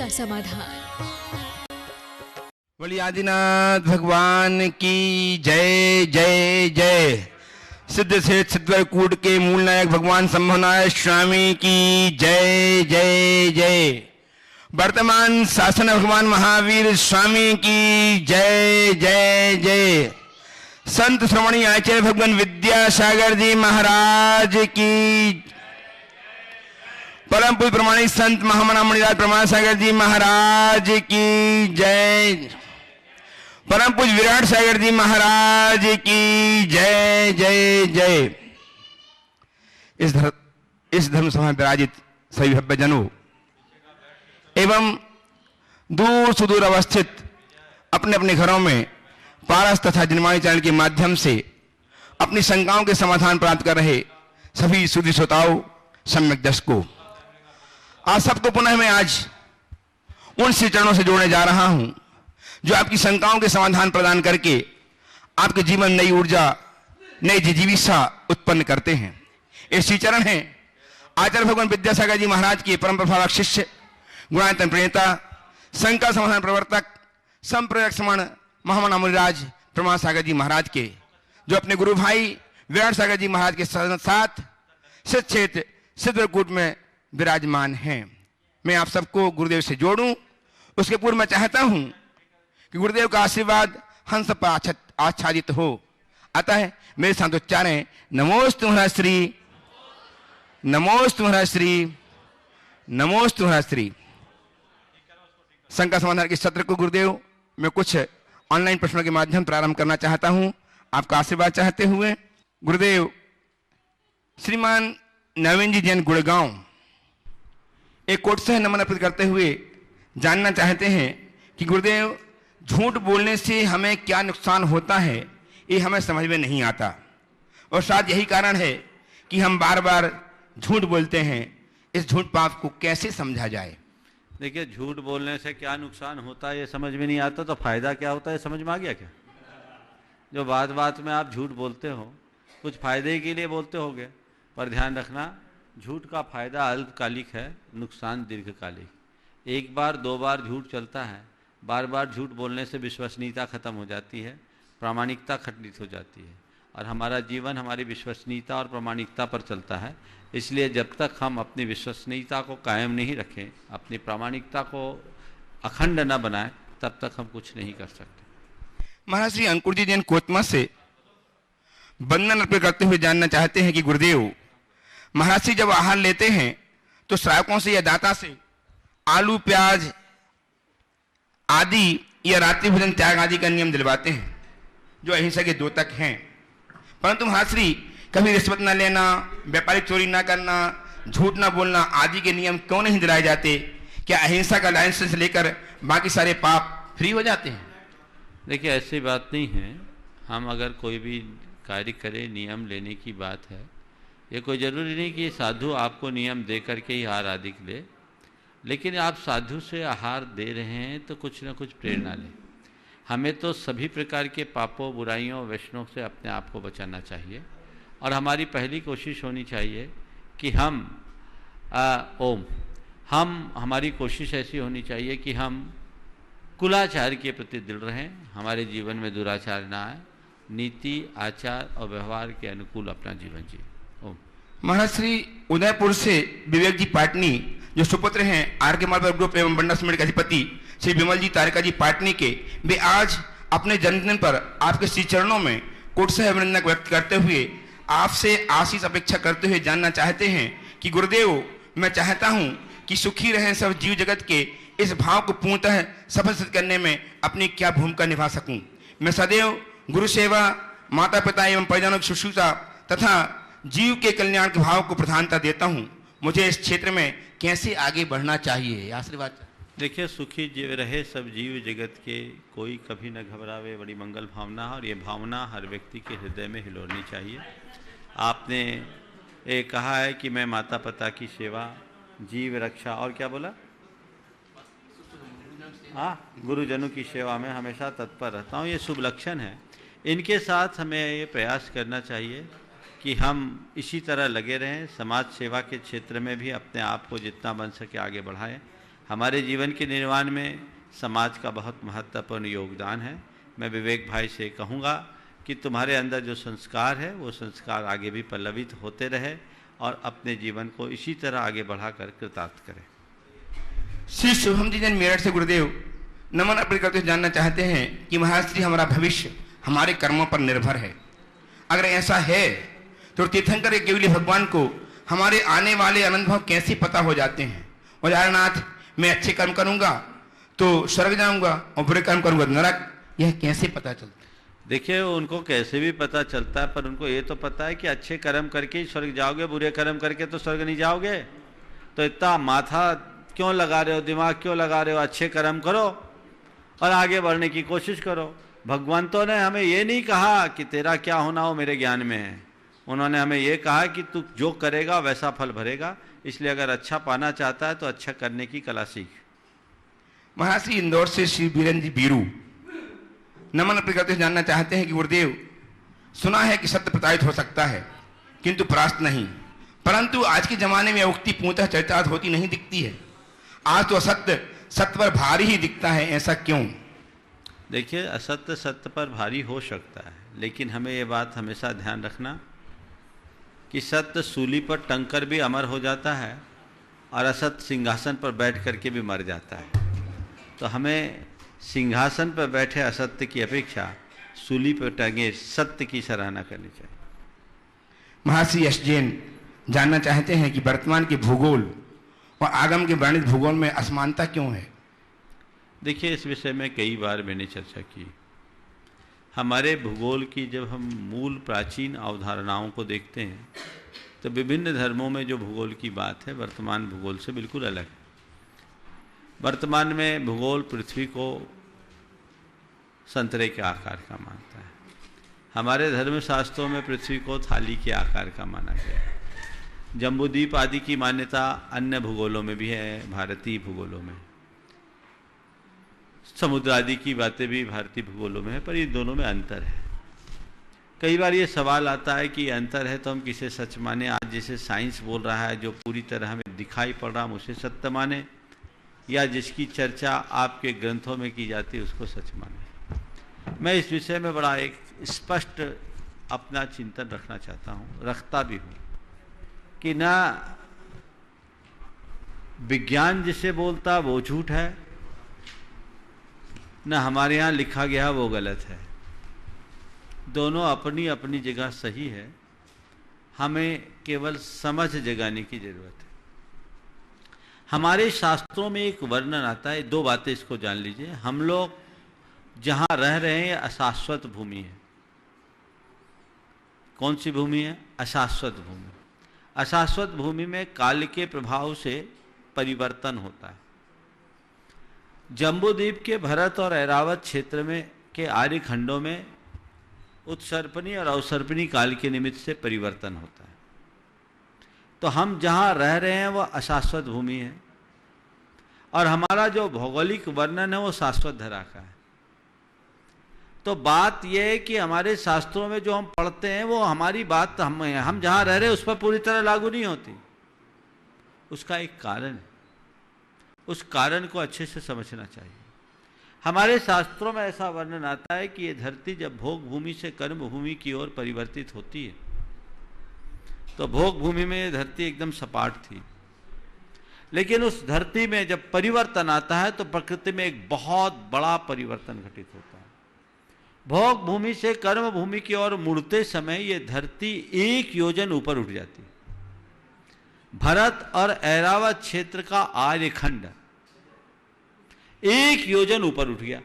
का समाधान। बोलिए आदिनाथ भगवान की जय जय जय। सिद्ध से सिद्धवर कूट के मूल नायक भगवान संभवनाथ स्वामी की जय जय जय। वर्तमान शासन भगवान महावीर स्वामी की जय जय जय। संत श्रवणी आचार्य भगवान विद्यासागर जी महाराज की, परम पूज्य प्रमाणिक संत महामना मणिराज प्रमाण सागर जी महाराज की जय। परम पूज्य विराट सागर जी महाराज की जय जय जय। इस धर्म सभा में विराजित सभी भव्यजनों एवं दूर सुदूर अवस्थित अपने अपने घरों में पारस तथा जनवाणी चैनल के माध्यम से अपनी शंकाओं के समाधान प्राप्त कर रहे सभी सुधी श्रोताओं, सम्यक दर्शकों, आप सबको पुनः मैं आज उन श्री चरणों से जोड़ने जा रहा हूं जो आपकी शंकाओं के समाधान प्रदान करके आपके जीवन नई ऊर्जा, नई जिजीविषा उत्पन्न करते हैं। ये श्री चरण है आचार्य भगवान विद्यासागर जी महाराज के परम प्रभावक शिष्य, गुणायतन प्रणेता, शंका समाधान प्रवर्तक, संप्रदायक समण महामना मुनिराज प्रमाण सागर जी महाराज के, जो अपने गुरु भाई विराट सागर जी महाराज के साथ सिद्ध क्षेत्र सिद्धकूट में विराजमान हैं। मैं आप सबको गुरुदेव से जोड़ूं, उसके पूर्व मैं चाहता हूं कि गुरुदेव का आशीर्वाद हम सब पर आच्छादित हो। अतः मेरे साथ उच्चारें, नमोस्तु तुम्हारा श्री, नमोस्तु तुम्हारा श्री, नमोस्तु तुम्हारा श्री। शंका समाधान के सत्र को गुरुदेव मैं कुछ ऑनलाइन प्रश्नों के माध्यम प्रारंभ करना चाहता हूं, आपका आशीर्वाद चाहते हुए। गुरुदेव श्रीमान नवीन जी जैन गुड़गांव एक कोट से नमन अर्पित करते हुए जानना चाहते हैं कि गुरुदेव झूठ बोलने से हमें क्या नुकसान होता है, ये हमें समझ में नहीं आता, और शायद यही कारण है कि हम बार बार झूठ बोलते हैं। इस झूठ पाप को कैसे समझा जाए? देखिए, झूठ बोलने से क्या नुकसान होता है ये समझ में नहीं आता, तो फायदा क्या होता है समझ में आ गया क्या? जो बात बात में आप झूठ बोलते हो, कुछ फायदे के लिए बोलते होगे, पर ध्यान रखना झूठ का फायदा अल्पकालिक है, नुकसान दीर्घकालिक। एक बार दो बार झूठ चलता है, बार बार झूठ बोलने से विश्वसनीयता खत्म हो जाती है, प्रामाणिकता खंडित हो जाती है, और हमारा जीवन हमारी विश्वसनीयता और प्रामाणिकता पर चलता है। इसलिए जब तक हम अपनी विश्वसनीयता को कायम नहीं रखें, अपनी प्रामाणिकता को अखंड न बनाएं, तब तक हम कुछ नहीं कर सकते। महाराज श्री अंकुर जी जैन कोतमा से वंदन अर्पित करते हुए जानना चाहते हैं कि गुरुदेव, महाराज श्री जब आहार लेते हैं तो श्रावकों से या दाता से आलू प्याज आदि या रात्रि भोजन त्याग आदि का नियम दिलवाते हैं, जो अहिंसा के द्योतक हैं, परंतु महाराज श्री कभी रिश्वत न लेना, व्यापारिक चोरी न करना, झूठ न बोलना आदि के नियम क्यों नहीं दिलाए जाते? क्या अहिंसा का लाइसेंस लेकर बाकी सारे पाप फ्री हो जाते हैं? देखिए, ऐसी बात नहीं है। हम अगर कोई भी कार्य करें, नियम लेने की बात है, ये कोई ज़रूरी नहीं कि साधु आपको नियम दे करके ही आहार आदि ले, लेकिन आप साधु से आहार दे रहे हैं तो कुछ न कुछ प्रेरणा लें। हमें तो सभी प्रकार के पापों, बुराइयों, वैष्णव से अपने आप को बचाना चाहिए, और हमारी पहली कोशिश होनी चाहिए कि हमारी कोशिश ऐसी होनी चाहिए कि हम कुलाचार के प्रति दृढ़ रहें, हमारे जीवन में दुराचार ना आए, नीति, आचार और व्यवहार के अनुकूल अपना जीवन जिए। ओम। महाराज श्री उदयपुर से विवेक जी पाटनी, जो सुपुत्र हैं आर के मालवा ग्रुप एवं बंडा समिति के अधिपति श्री विमल जी तारिका जी पाटनी के, वे आज अपने जन्मदिन पर आपके श्री चरणों में कोट से अभिनंदन व्यक्त करते हुए आपसे आशीष अपेक्षा करते हुए जानना चाहते हैं कि गुरुदेव, मैं चाहता हूं कि सुखी रहें सब जीव जगत के इस भाव को पूर्णतः सफल सिद्ध करने में अपनी क्या भूमिका निभा सकूं। मैं सदैव गुरु सेवा, माता पिता एवं परिजनों की शुश्रूषा तथा जीव के कल्याण के भाव को प्रधानता देता हूं। मुझे इस क्षेत्र में कैसे आगे बढ़ना चाहिए? आशीर्वाद। देखिए, सुखी जीव रहे सब जीव जगत के, कोई कभी न घबरावे, बड़ी मंगल भावना है, और ये भावना हर व्यक्ति के हृदय में हिलोरनी चाहिए। आपने ये कहा है कि मैं माता पिता की सेवा, जीव रक्षा, और क्या बोला? हाँ, गुरुजनों की सेवा में हमेशा तत्पर रहता हूँ, ये शुभ लक्षण है। इनके साथ हमें ये प्रयास करना चाहिए कि हम इसी तरह लगे रहें, समाज सेवा के क्षेत्र में भी अपने आप को जितना बन सके आगे बढ़ाएं। हमारे जीवन के निर्माण में समाज का बहुत महत्वपूर्ण योगदान है। मैं विवेक भाई से कहूँगा कि तुम्हारे अंदर जो संस्कार है वो संस्कार आगे भी पल्लवित होते रहे और अपने जीवन को इसी तरह आगे बढ़ाकर कृतार्थ करें। श्री शुभम जी जैन मेरठ से गुरुदेव नमन अर्पित करते हुए जानना चाहते हैं कि महाश्री हमारा भविष्य हमारे कर्मों पर निर्भर है। अगर ऐसा है तो तीर्थंकर केवली भगवान को हमारे आने वाले अनुभव कैसे पता हो जाते हैं? उदाहरणार्थ, मैं अच्छे कर्म करूंगा तो स्वर्ग जाऊंगा और बुरे कर्म करूंगा नरक, यह कैसे पता चलता है? देखिए, उनको कैसे भी पता चलता है, पर उनको ये तो पता है कि अच्छे कर्म करके ही स्वर्ग जाओगे, बुरे कर्म करके तो स्वर्ग नहीं जाओगे। तो इतना माथा क्यों लगा रहे हो, दिमाग क्यों लगा रहे हो? अच्छे कर्म करो और आगे बढ़ने की कोशिश करो। भगवंतों ने हमें ये नहीं कहा कि तेरा क्या होना हो मेरे ज्ञान में है, उन्होंने हमें ये कहा कि तू जो करेगा वैसा फल भरेगा। इसलिए अगर अच्छा पाना चाहता है तो अच्छा करने की कला सीख। महाश्री इंदौर से श्री बीरन जी बीरू नमन अर्पित करते हुए जानना चाहते हैं कि गुरुदेव, सुना है कि सत्य प्रताड़ित हो सकता है किंतु परास्त नहीं, परंतु आज के जमाने में उक्ति पूर्णतः चरितार्थ होती नहीं दिखती है। आज तो असत्य सत्य पर भारी ही दिखता है, ऐसा क्यों? देखिए, असत्य सत्य पर भारी हो सकता है, लेकिन हमें ये बात हमेशा ध्यान रखना कि सत्य सूली पर टंग कर भी अमर हो जाता है और असत्य सिंहासन पर बैठ करके भी मर जाता है। तो हमें सिंहासन पर बैठे असत्य की अपेक्षा सूली पर टंगे सत्य की सराहना करनी चाहिए। महर्षि यश जैन जानना चाहते हैं कि वर्तमान के भूगोल और आगम के वर्णित भूगोल में असमानता क्यों है? देखिए, इस विषय में कई बार मैंने चर्चा की। हमारे भूगोल की जब हम मूल प्राचीन अवधारणाओं को देखते हैं तो विभिन्न धर्मों में जो भूगोल की बात है वर्तमान भूगोल से बिल्कुल अलग है। वर्तमान में भूगोल पृथ्वी को संतरे के आकार का मानता है। हमारे धर्मशास्त्रों में पृथ्वी को थाली के आकार का माना गया है। जम्बूद्वीप आदि की मान्यता अन्य भूगोलों में भी है, भारतीय भूगोलों में। समुद्र आदि की बातें भी भारतीय भूगोलों में है, पर ये दोनों में अंतर है। कई बार ये सवाल आता है कि अंतर है तो हम किसे सच माने? आज जैसे साइंस बोल रहा है जो पूरी तरह हमें दिखाई पड़ रहा हम उसे सत्य माने, या जिसकी चर्चा आपके ग्रंथों में की जाती है उसको सच माने? मैं इस विषय में बड़ा एक स्पष्ट अपना चिंतन रखना चाहता हूँ, रखता भी हूँ कि ना विज्ञान जिसे बोलता वो झूठ है, न हमारे यहाँ लिखा गया वो गलत है। दोनों अपनी अपनी जगह सही है, हमें केवल समझ जगाने की जरूरत है। हमारे शास्त्रों में एक वर्णन आता है, दो बातें इसको जान लीजिए। हम लोग जहाँ रह रहे हैं अशाश्वत भूमि है। कौन सी भूमि है? अशाश्वत भूमि। अशाश्वत भूमि में काल के प्रभाव से परिवर्तन होता है। जम्बूद्वीप के भरत और ऐरावत क्षेत्र में के आर्य खंडों में उत्सर्पणी और अवसर्पणी काल के निमित्त से परिवर्तन होता है। तो हम जहाँ रह रहे हैं वह अशाश्वत भूमि है और हमारा जो भौगोलिक वर्णन है वो शाश्वत धरा का है। तो बात यह है कि हमारे शास्त्रों में जो हम पढ़ते हैं वो हमारी बात हम जहाँ रह रहे हैं उस पर पूरी तरह लागू नहीं होती। उसका एक कारण है, उस कारण को अच्छे से समझना चाहिए। हमारे शास्त्रों में ऐसा वर्णन आता है कि ये धरती जब भोग भूमि से कर्म भूमि की ओर परिवर्तित होती है तो भोग भूमि में ये धरती एकदम सपाट थी, लेकिन उस धरती में जब परिवर्तन आता है तो प्रकृति में एक बहुत बड़ा परिवर्तन घटित होता है। भोग भूमि से कर्म भूमि की ओर मुड़ते समय ये धरती 1 योजन ऊपर उठ जाती है। भरत और ऐरावत क्षेत्र का आर्यखंड 1 योजन ऊपर उठ गया।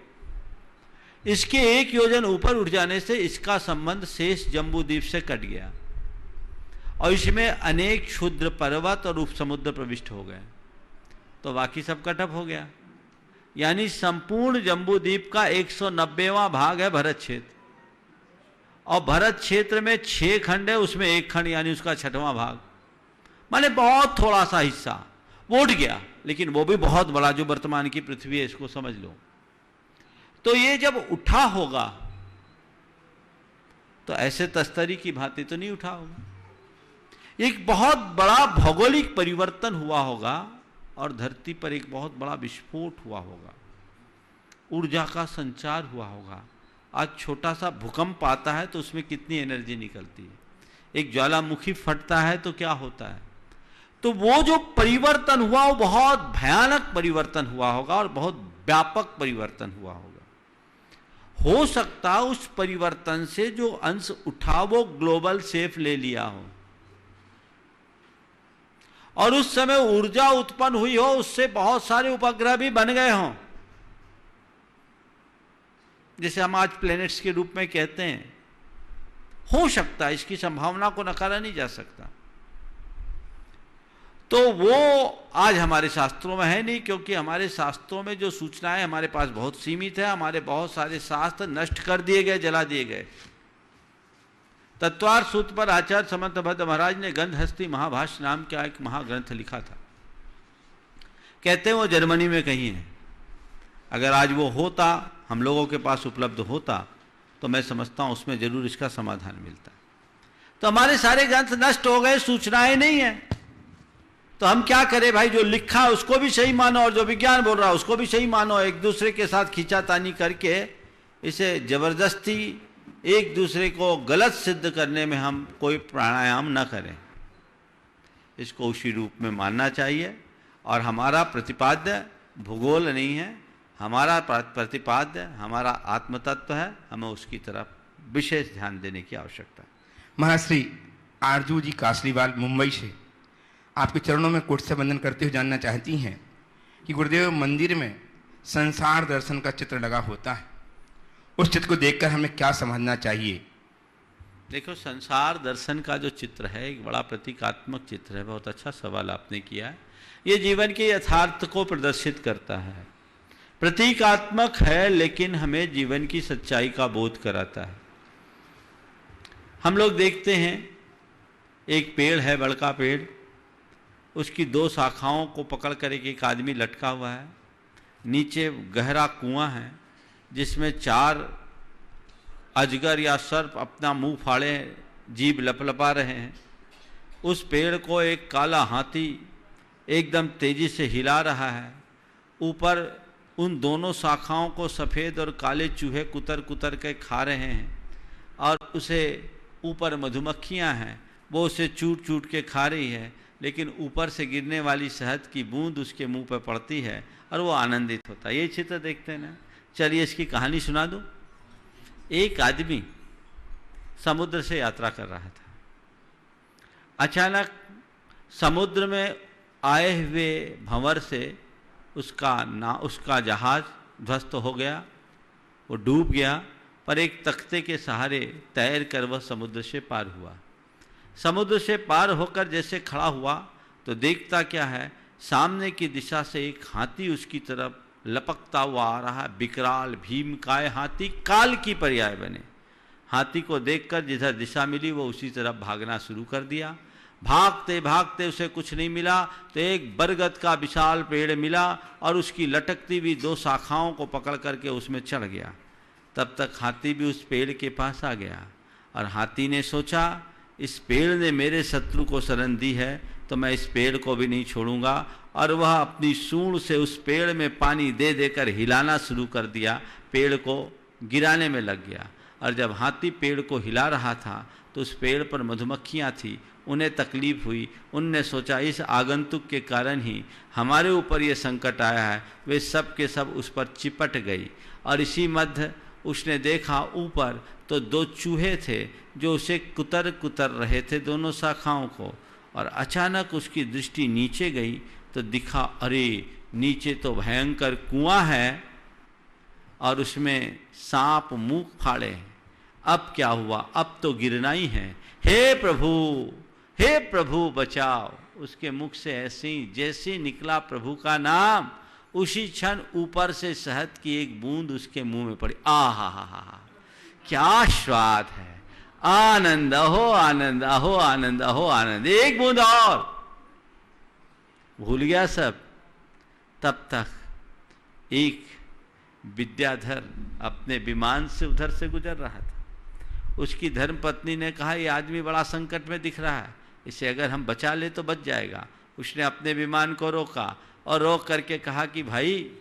इसके 1 योजन ऊपर उठ जाने से इसका संबंध शेष जम्बूद्वीप से कट गया और इसमें अनेक क्षुद्र पर्वत और उपसमुद्र प्रविष्ट हो गए, तो बाकी सब कटअप हो गया। यानी संपूर्ण जम्बूद्वीप का 190वां भाग है भरत क्षेत्र, और भरत क्षेत्र में 6 खंड है, उसमें 1 खंड यानी उसका 6वां भाग, माने बहुत थोड़ा सा हिस्सा वो उठ गया, लेकिन वो भी बहुत बड़ा जो वर्तमान की पृथ्वी है, इसको समझ लो। तो ये जब उठा होगा तो ऐसे तस्तरी की भांति तो नहीं उठा होगा, एक बहुत बड़ा भौगोलिक परिवर्तन हुआ होगा और धरती पर एक बहुत बड़ा विस्फोट हुआ होगा, ऊर्जा का संचार हुआ होगा। आज छोटा सा भूकंप आता है तो उसमें कितनी एनर्जी निकलती है, एक ज्वालामुखी फटता है तो क्या होता है। तो वो जो परिवर्तन हुआ वो बहुत भयानक परिवर्तन हुआ होगा और बहुत व्यापक परिवर्तन हुआ होगा। हो सकता उस परिवर्तन से जो अंश उठा वो ग्लोबल सेफ ले लिया हो, और उस समय ऊर्जा उत्पन्न हुई हो, उससे बहुत सारे उपग्रह भी बन गए हों, जिसे हम आज प्लैनेट्स के रूप में कहते हैं। हो सकता है, इसकी संभावना को नकारा नहीं जा सकता। तो वो आज हमारे शास्त्रों में है नहीं, क्योंकि हमारे शास्त्रों में जो सूचनाएं हमारे पास बहुत सीमित है। हमारे बहुत सारे शास्त्र नष्ट कर दिए गए, जला दिए गए। तत्वार्थ सूत्र पर आचार्य समर्थ भद्द महाराज ने गंधहस्ती महाभाष्य नाम का एक महाग्रंथ लिखा था। कहते हैं वो जर्मनी में कहीं है। अगर आज वो होता, हम लोगों के पास उपलब्ध होता, तो मैं समझता हूं उसमें जरूर इसका समाधान मिलता। तो हमारे सारे ग्रंथ नष्ट हो गए, सूचनाएं नहीं है, तो हम क्या करें भाई? जो लिखा है उसको भी सही मानो और जो विज्ञान बोल रहा है उसको भी सही मानो। एक दूसरे के साथ खींचातानी करके इसे जबरदस्ती एक दूसरे को गलत सिद्ध करने में हम कोई प्राणायाम न करें। इसको उसी रूप में मानना चाहिए। और हमारा प्रतिपाद्य भूगोल नहीं है, हमारा प्रतिपाद्य हमारा आत्मतत्व है। हमें उसकी तरफ विशेष ध्यान देने की आवश्यकता है। महाश्री आरजू जी कासलीवाल मुंबई से आपके चरणों में कोट से वंदन करते हुए जानना चाहती हैं कि गुरुदेव मंदिर में संसार दर्शन का चित्र लगा होता है, उस चित्र को देखकर हमें क्या समझना चाहिए? देखो, संसार दर्शन का जो चित्र है एक बड़ा प्रतीकात्मक चित्र है। बहुत अच्छा सवाल आपने किया है। ये जीवन के यथार्थ को प्रदर्शित करता है। प्रतीकात्मक है लेकिन हमें जीवन की सच्चाई का बोध कराता है। हम लोग देखते हैं एक पेड़ है, बड़का पेड़, उसकी दो शाखाओं को पकड़ कर एक आदमी लटका हुआ है। नीचे गहरा कुआं है जिसमें 4 अजगर या सर्प अपना मुंह फाड़े जीभ लपलपा रहे हैं। उस पेड़ को एक काला हाथी एकदम तेजी से हिला रहा है। ऊपर उन दोनों शाखाओं को सफ़ेद और काले चूहे कुतर कुतर के खा रहे हैं, और उसे ऊपर मधुमक्खियां हैं, वो उसे चूट चूट के खा रही है। लेकिन ऊपर से गिरने वाली शहद की बूंद उसके मुंह पर पड़ती है और वो आनंदित होता है। ये चित्र देखते हैं ना। चलिए इसकी कहानी सुना दूं। एक आदमी समुद्र से यात्रा कर रहा था। अचानक समुद्र में आए हुए भंवर से उसका जहाज ध्वस्त हो गया, वो डूब गया। पर एक तख्ते के सहारे तैर कर वह समुद्र से पार हुआ। समुद्र से पार होकर जैसे खड़ा हुआ तो देखता क्या है, सामने की दिशा से एक हाथी उसकी तरफ लपकता हुआ आ रहा है। विकराल भीमकाय हाथी, काल की पर्याय बने। हाथी को देखकर जिधर दिशा मिली वो उसी तरफ भागना शुरू कर दिया। भागते भागते उसे कुछ नहीं मिला तो एक बरगद का विशाल पेड़ मिला और उसकी लटकती हुई 2 शाखाओं को पकड़ करके उसमें चढ़ गया। तब तक हाथी भी उस पेड़ के पास आ गया और हाथी ने सोचा, इस पेड़ ने मेरे शत्रु को शरण दी है तो मैं इस पेड़ को भी नहीं छोड़ूंगा। और वह अपनी सूंड से उस पेड़ में पानी दे देकर हिलाना शुरू कर दिया, पेड़ को गिराने में लग गया। और जब हाथी पेड़ को हिला रहा था तो उस पेड़ पर मधुमक्खियाँ थी, उन्हें तकलीफ हुई। उनने सोचा इस आगंतुक के कारण ही हमारे ऊपर ये संकट आया है। वे सब के सब उस पर चिपट गई और इसी मध्य उसने देखा ऊपर तो 2 चूहे थे जो उसे कुतर कुतर रहे थे दोनों शाखाओं को। और अचानक उसकी दृष्टि नीचे गई तो दिखा, अरे नीचे तो भयंकर कुआं है और उसमें सांप मुंह फाड़े हैं। अब क्या हुआ? अब तो गिरना ही है। हे प्रभु बचाओ। उसके मुख से ऐसे ही जैसे निकला प्रभु का नाम, उसी क्षण ऊपर से शहद की एक बूंद उसके मुंह में पड़ी। आहा, क्या स्वाद है! आनंद, अहो आनंद, अहो आनंद, अहो आनंद। एक बूंद और। भूल गया सब। तब तक एक विद्याधर अपने विमान से उधर से गुजर रहा था। उसकी धर्मपत्नी ने कहा, ये आदमी बड़ा संकट में दिख रहा है, इसे अगर हम बचा ले तो बच जाएगा। उसने अपने विमान को रोका और रोक करके कहा कि भाई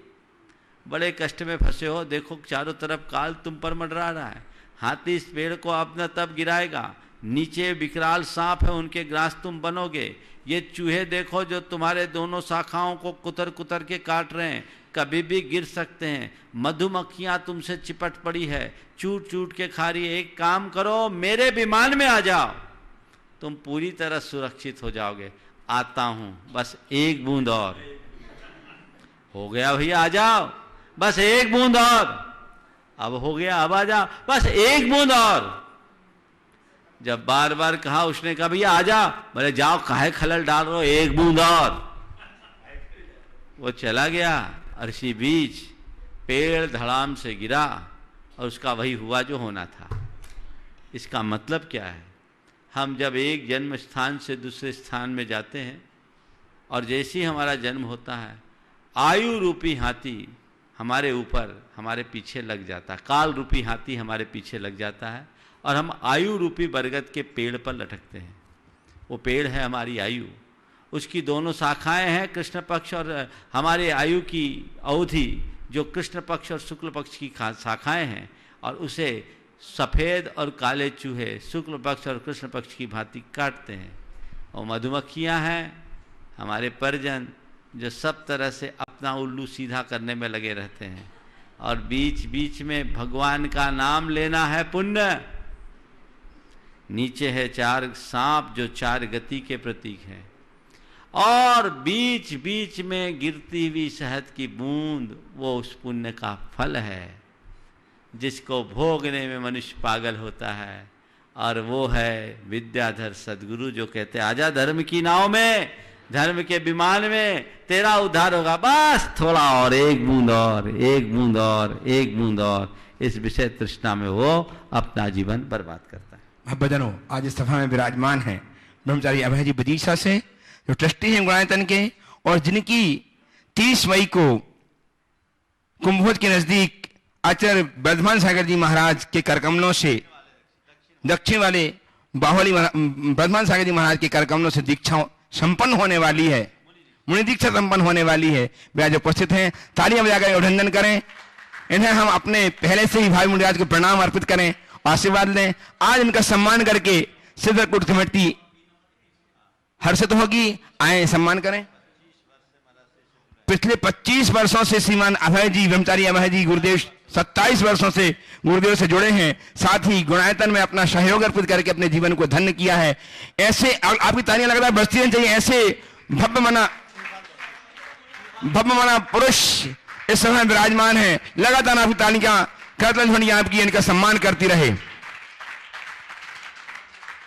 बड़े कष्ट में फंसे हो, देखो चारों तरफ काल तुम पर मंडरा रहा है, हाथी इस पेड़ को अपना तब गिराएगा, नीचे विकराल सांप है उनके ग्रास तुम बनोगे, ये चूहे देखो जो तुम्हारे दोनों शाखाओं को कुतर कुतर के काट रहे हैं, कभी भी गिर सकते हैं, मधुमक्खियां तुमसे चिपट पड़ी है, चूट चूट के खा रही है, एक काम करो मेरे विमान में आ जाओ, तुम पूरी तरह सुरक्षित हो जाओगे। आता हूं, बस एक बूंद और। हो गया भैया, आ जाओ, बस एक बूंद और। अब हो गया, अब आ जाओ, बस एक बूंद और। जब बार बार कहा, उसने कहा भैया आ जाओ, बोले जाओ काहे खलल डाल रहे हो, एक बूंद और। वो चला गया, अर्शी बीच पेड़ धड़ाम से गिरा और उसका वही हुआ जो होना था। इसका मतलब क्या है? हम जब एक जन्म स्थान से दूसरे स्थान में जाते हैं और जैसे ही हमारा जन्म होता है, आयु रूपी हाथी हमारे ऊपर हमारे पीछे लग जाता है, काल रूपी हाथी हमारे पीछे लग जाता है और हम आयु रूपी बरगद के पेड़ पर लटकते हैं। वो पेड़ है हमारी आयु, उसकी दोनों शाखाएं हैं, कृष्ण पक्ष और हमारे आयु की अवधि जो कृष्ण पक्ष और शुक्ल पक्ष की शाखाएं हैं, और उसे सफ़ेद और काले चूहे शुक्ल पक्ष और कृष्ण पक्ष की भांति काटते हैं। और मधुमक्खियां हैं हमारे परिजन जो सब तरह से अपना उल्लू सीधा करने में लगे रहते हैं, और बीच बीच में भगवान का नाम लेना है पुण्य। नीचे है 4 सांप जो 4 गति के प्रतीक हैं, और बीच बीच में गिरती हुई शहद की बूंद वो उस पुण्य का फल है जिसको भोगने में मनुष्य पागल होता है। और वो है विद्याधर सदगुरु जो कहते हैं आजा धर्म की नाव में, धर्म के विमान में तेरा उद्धार होगा, बस थोड़ा और, एक बूंद और, एक बूंद और, एक बूंद और। इस विषय तृष्णा में वो अपना जीवन बर्बाद करता है। भक्तजनों, आज इस सभा में विराजमान है ब्रह्मचारी अभय जी विदिशा से, जो ट्रस्टी हैं गुणायतन के, और जिनकी 30 मई को कुंभोज के नजदीक आचार्य वर्धमान सागर जी महाराज के करकमलों से, दक्षिण वाले बाहुली वर्धमान सागर जी महाराज के करकमलों से दीक्षा संपन्न होने वाली है, मुनि दीक्षा संपन्न होने वाली है। वे आज उपस्थित हैं, तालियां बजाकर अभिनंदन करें। इन्हें हम अपने पहले से ही भाई मुनिराज को प्रणाम अर्पित करें, आशीर्वाद लें। आज इनका सम्मान करके सिद्धरकूट कमेटी हर्षित होगी, आए सम्मान करें। पिछले 25 वर्षों से श्रीमान अभय जी, ब्रह्मचारी अभय जी गुरुदेव 27 वर्षों से गुरुदेव से जुड़े हैं, साथ ही गुणायतन में अपना सहयोग अर्पित करके अपने जीवन को धन्य किया है। ऐसे आपकी तालियां लग रहा है बजती रहनी चाहिए। ऐसे भव्य मना पुरुष इस समय विराजमान है, लगातार आपकी तालियां करतल ध्वनि आपकी इनका सम्मान करती रहे।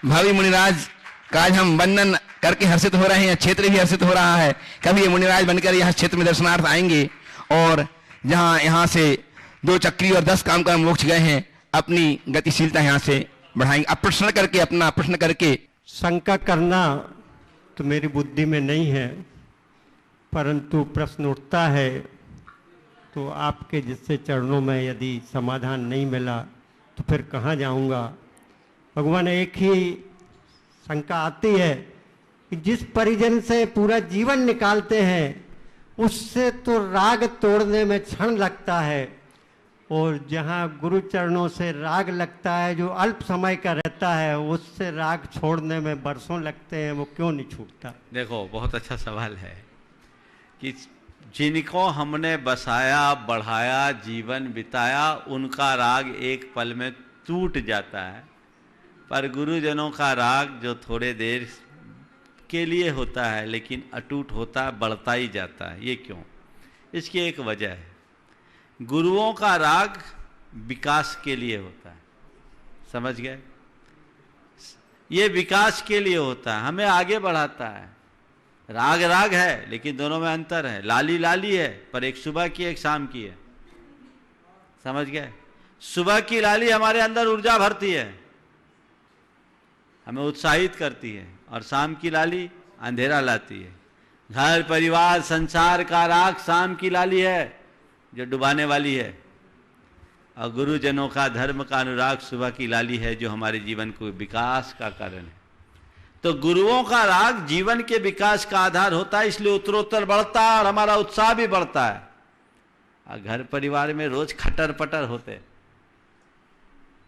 भावी मुनिराज का आज हम वंदन करके हर्षित हो रहे हैं, क्षेत्र भी हर्षित हो रहा है। कभी ये मुनिराज बनकर यहाँ क्षेत्र में दर्शनार्थ आएंगे, और जहाँ यहाँ से 2 चक्री और 10 काम का मोक्ष गए हैं, अपनी गतिशीलता यहाँ से बढ़ाएंगे। अब प्रश्न करके, अपना प्रश्न करके। शंका करना तो मेरी बुद्धि में नहीं है, परंतु प्रश्न उठता है तो आपके जिससे चरणों में यदि समाधान नहीं मिला तो फिर कहाँ जाऊँगा। भगवान, एक ही शंका आती है कि जिस परिजन से पूरा जीवन निकालते हैं उससे तो राग तोड़ने में क्षण लगता है, और जहाँ गुरु चरणों से राग लगता है जो अल्प समय का रहता है, उससे राग छोड़ने में बरसों लगते हैं, वो क्यों नहीं छूटता? देखो, बहुत अच्छा सवाल है कि जिनको हमने बसाया, बढ़ाया, जीवन बिताया, उनका राग एक पल में टूट जाता है, पर गुरुजनों का राग जो थोड़े देर के लिए होता है लेकिन अटूट होता है, बढ़ता ही जाता है। ये क्यों? इसकी एक वजह है। गुरुओं का राग विकास के लिए होता है, समझ गए? ये विकास के लिए होता है, हमें आगे बढ़ाता है। राग राग है लेकिन दोनों में अंतर है। लाली लाली है पर एक सुबह की एक शाम की है, समझ गए? सुबह की लाली हमारे अंदर ऊर्जा भरती है, हमें उत्साहित करती है, और शाम की लाली अंधेरा लाती है। घर परिवार संसार का राग शाम की लाली है जो डुबाने वाली है, और गुरुजनों का धर्म का अनुराग सुबह की लाली है जो हमारे जीवन को विकास का कारण है। तो गुरुओं का राग जीवन के विकास का आधार होता है, इसलिए उत्तरोत्तर बढ़ता है और हमारा उत्साह भी बढ़ता है। और घर परिवार में रोज खटर पटर होते,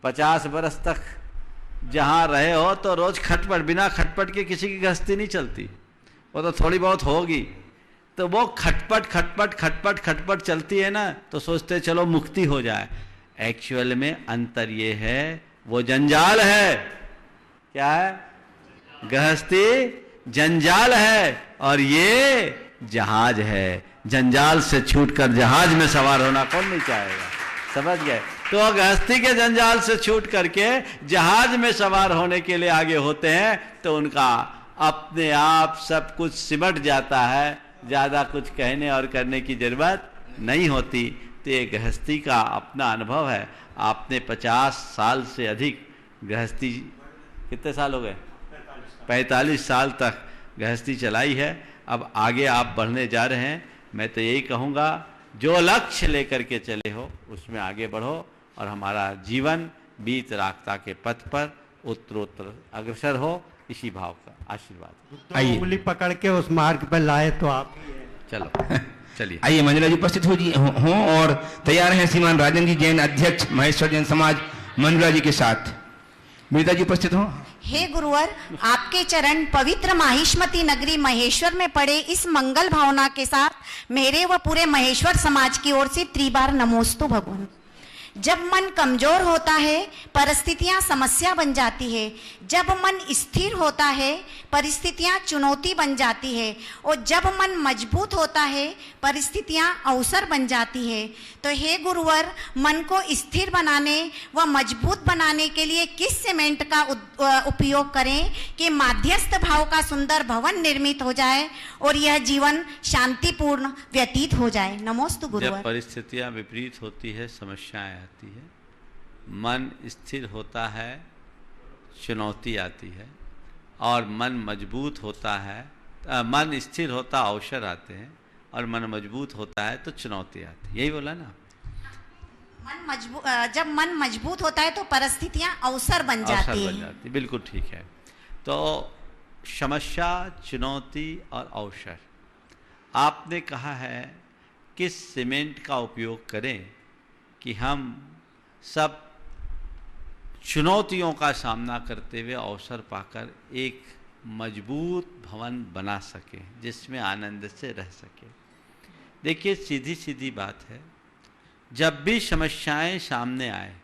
50 बरस तक जहां रहे हो तो रोज खटपट, बिना खटपट के किसी की गृहस्थी नहीं चलती। वो तो थोड़ी बहुत होगी, तो वो खटपट खटपट खटपट खटपट चलती है ना, तो सोचते चलो मुक्ति हो जाए। एक्चुअल में अंतर ये है, वो जंजाल है। क्या है? गृहस्थी जंजाल है और ये जहाज है। जंजाल से छूटकर जहाज में सवार होना कौन नहीं चाहेगा? समझ गए? तो गृहस्थी के जंजाल से छूट करके जहाज में सवार होने के लिए आगे होते हैं, तो उनका अपने आप सब कुछ सिमट जाता है, ज्यादा कुछ कहने और करने की जरूरत नहीं होती। तो ये गृहस्थी का अपना अनुभव है। आपने 50 साल से अधिक गृहस्थी, कितने साल हो गए? 45 साल तक गृहस्थी चलाई है। अब आगे आप बढ़ने जा रहे हैं। मैं तो यही कहूँगा, जो लक्ष्य लेकर के चले हो उसमें आगे बढ़ो और हमारा जीवन बीत रागता के पथ पर उत्तरोत्तर अग्रसर हो, इसी भाव का आशीर्वाद। आइए उंगली पकड़ के उस मार्ग पर लाए तो आप। चलो चलिए, आइए मंजुला जी उपस्थित हो और तैयार हैं श्रीमान राजन जी जैन, अध्यक्ष महेश्वर जैन समाज, मंजुला जी के साथ। मीता जी उपस्थित हो। हे गुरुवर, आपके चरण पवित्र माहिष्मती नगरी महेश्वर में पड़े इस मंगल भावना के साथ मेरे व पूरे महेश्वर समाज की ओर से त्रिबार नमोस्तु भगवान। जब मन कमजोर होता है परिस्थितियां समस्या बन जाती है, जब मन स्थिर होता है परिस्थितियां चुनौती बन जाती है, और जब मन मजबूत होता है परिस्थितियां अवसर बन जाती है। तो हे गुरुवर, मन को स्थिर बनाने व मजबूत बनाने के लिए किस सीमेंट का उपयोग करें कि माध्यस्थ भाव का सुंदर भवन निर्मित हो जाए और यह जीवन शांतिपूर्ण व्यतीत हो जाए। नमोस्तु गुरुवर। जब परिस्थितियां विपरीत होती है, समस्याएं आती है, मन स्थिर होता है, चुनौती आती है, और मन मजबूत होता है, मन स्थिर होता अवसर आते हैं, और मन मजबूत होता है तो चुनौती आती है। यही बोला ना? जब मन मजबूत होता है तो परिस्थितियां अवसर बन जाती है। बिल्कुल ठीक है। तो समस्या, चुनौती और अवसर, आपने कहा है किस सीमेंट का उपयोग करें कि हम सब चुनौतियों का सामना करते हुए अवसर पाकर एक मजबूत भवन बना सके, जिसमें आनंद से रह सके। देखिए, सीधी सीधी बात है, जब भी समस्याएं सामने आए